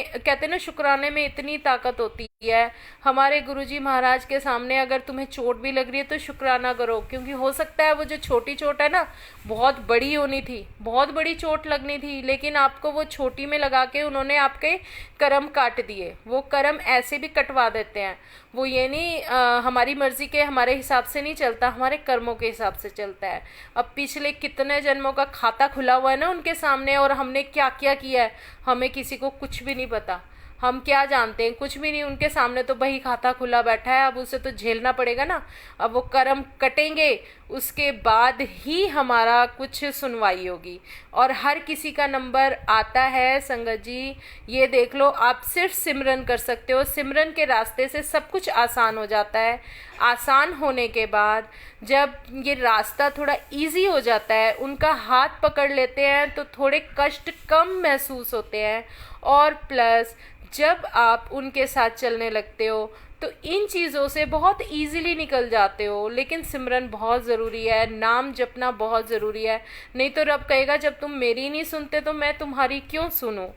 कहते हैं ना, शुक्राने में इतनी ताकत होती है। हमारे गुरुजी महाराज के सामने अगर तुम्हें चोट भी लग रही है तो शुक्राना करो, क्योंकि हो सकता है वो जो छोटी चोट है ना, बहुत बड़ी होनी थी, बहुत बड़ी चोट लगनी थी, लेकिन आपको वो छोटी में लगा के उन्होंने आपके कर्म काट दिए। वो कर्म ऐसे भी कटवा देते हैं। वो ये नहीं हमारी मर्जी के, हमारे हिसाब से नहीं चलता, हमारे कर्मों के हिसाब से चलता है। अब पिछले कितने जन्मों का खाता खुला हुआ है ना उनके सामने, और हमने क्या क्या किया है, हमें किसी को कुछ भी नहीं पता। हम क्या जानते हैं, कुछ भी नहीं। उनके सामने तो बही खाता खुला बैठा है, अब उसे तो झेलना पड़ेगा ना। अब वो कर्म कटेंगे, उसके बाद ही हमारा कुछ सुनवाई होगी। और हर किसी का नंबर आता है संगत जी, ये देख लो। आप सिर्फ सिमरन कर सकते हो, सिमरन के रास्ते से सब कुछ आसान हो जाता है। आसान होने के बाद जब ये रास्ता थोड़ा इजी हो जाता है, उनका हाथ पकड़ लेते हैं, तो थोड़े कष्ट कम महसूस होते हैं। और प्लस जब आप उनके साथ चलने लगते हो, तो इन चीज़ों से बहुत इजीली निकल जाते हो। लेकिन सिमरन बहुत ज़रूरी है, नाम जपना बहुत ज़रूरी है। नहीं तो रब कहेगा जब तुम मेरी नहीं सुनते तो मैं तुम्हारी क्यों सुनूं।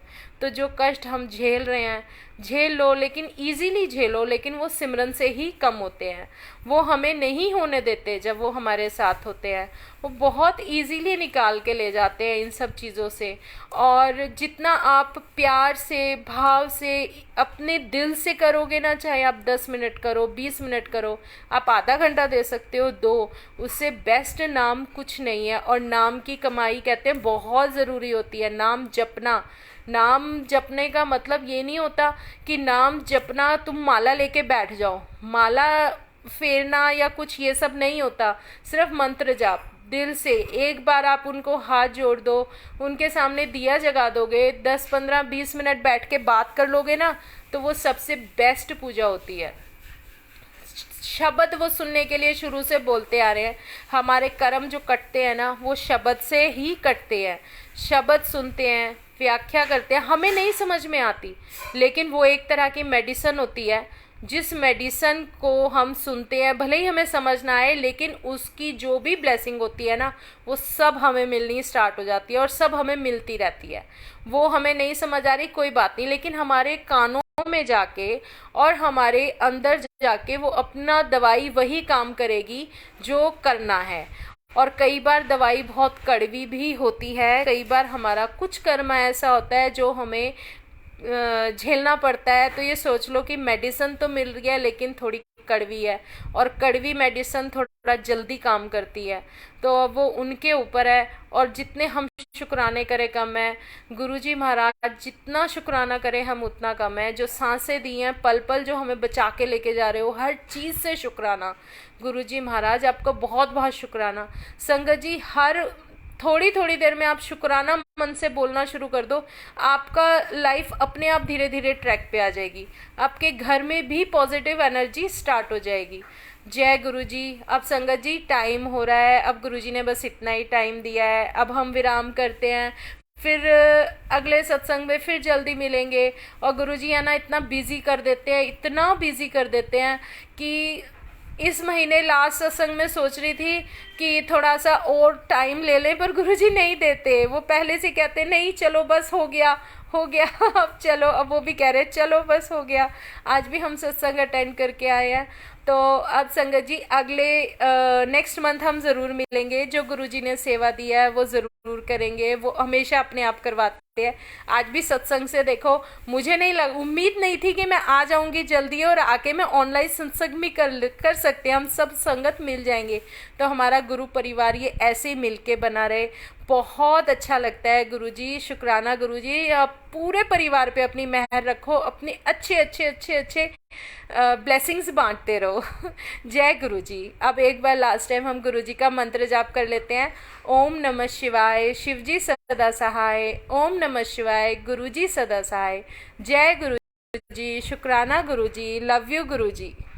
तो जो कष्ट हम झेल रहे हैं, झेल लो, लेकिन इजीली झेलो। लेकिन वो सिमरन से ही कम होते हैं, वो हमें नहीं होने देते। जब वो हमारे साथ होते हैं, वो बहुत इजीली निकाल के ले जाते हैं इन सब चीज़ों से। और जितना आप प्यार से, भाव से, अपने दिल से करोगे ना, चाहे आप 10 मिनट करो, 20 मिनट करो, आप आधा घंटा दे सकते हो, दो, उससे बेस्ट नाम कुछ नहीं है। और नाम की कमाई कहते हैं बहुत ज़रूरी होती है, नाम जपना। नाम जपने का मतलब ये नहीं होता कि नाम जपना तुम माला लेके बैठ जाओ, माला फेरना या कुछ ये सब नहीं होता। सिर्फ मंत्र जाप दिल से एक बार आप उनको हाथ जोड़ दो, उनके सामने दिया जगा दोगे, 10 15 20 मिनट बैठ के बात कर लोगे ना, तो वो सबसे बेस्ट पूजा होती है। शब्द वो सुनने के लिए शुरू से बोलते आ रहे हैं। हमारे कर्म जो कटते हैं ना, वो शब्द से ही कटते हैं। शब्द सुनते हैं, व्याख्या करते हैं, हमें नहीं समझ में आती, लेकिन वो एक तरह की मेडिसिन होती है। जिस मेडिसिन को हम सुनते हैं, भले ही हमें समझ ना आए, लेकिन उसकी जो भी ब्लेसिंग होती है ना, वो सब हमें मिलनी स्टार्ट हो जाती है, और सब हमें मिलती रहती है। वो हमें नहीं समझ आ रही, कोई बात नहीं, लेकिन हमारे कानों में जाके और हमारे अंदर जाके वो अपना दवाई वही काम करेगी जो करना है। और कई बार दवाई बहुत कड़वी भी होती है। कई बार हमारा कुछ कर्म ऐसा होता है जो हमें झेलना पड़ता है। तो ये सोच लो कि मेडिसिन तो मिल रही है, लेकिन थोड़ी कड़वी है, और कड़वी मेडिसिन थोड़ा जल्दी काम करती है। तो वो उनके ऊपर है। और जितने हम शुक्राने करें कम है। गुरुजी महाराज जितना शुक्राना करें हम उतना कम है। जो सांसें दी हैं, पल पल जो हमें बचा के लेके जा रहे हो, हर चीज़ से शुक्राना। गुरुजी महाराज आपको बहुत बहुत शुक्राना। संगत जी, हर थोड़ी थोड़ी देर में आप शुक्राना मन से बोलना शुरू कर दो, आपका लाइफ अपने आप धीरे धीरे ट्रैक पे आ जाएगी। आपके घर में भी पॉजिटिव एनर्जी स्टार्ट हो जाएगी। जय गुरुजी। अब संगत जी टाइम हो रहा है, अब गुरुजी ने बस इतना ही टाइम दिया है, अब हम विराम करते हैं। फिर अगले सत्संग में फिर जल्दी मिलेंगे। और गुरुजी है ना, इतना बिजी कर देते हैं, इतना बिजी कर देते हैं कि इस महीने लास्ट सत्संग में सोच रही थी कि थोड़ा सा और टाइम ले लें, पर गुरुजी नहीं देते। वो पहले से कहते नहीं, चलो बस हो गया हो गया अब चलो। अब वो भी कह रहे चलो बस हो गया। आज भी हम सत्संग अटेंड करके आए हैं। तो अब संगत जी अगले नेक्स्ट मंथ हम ज़रूर मिलेंगे। जो गुरुजी ने सेवा दिया है वो ज़रूर करेंगे, वो हमेशा अपने आप करवाते है। आज भी सत्संग से देखो, मुझे नहीं लग उम्मीद नहीं थी कि मैं आ जाऊंगी जल्दी और आके मैं ऑनलाइन सत्संग भी कर सकते हैं, हम सब संगत मिल जाएंगे। तो हमारा गुरु परिवार ये ऐसे ही मिलके बना रहे, बहुत अच्छा लगता है। गुरुजी शुक्राना गुरुजी, आप पूरे परिवार पे अपनी मेहर रखो, अपने अच्छे अच्छे अच्छे अच्छे ब्लेसिंग्स बांटते रहो। जय गुरुजी। अब एक बार लास्ट टाइम हम गुरुजी का मंत्र जाप कर लेते हैं। ओम नमः शिवाय, शिवजी सदा सहाय। ओम नमः शिवाय, गुरुजी सदा सहाय। जय गुरुजी, शुक्राना गुरुजी, लव यू गुरुजी।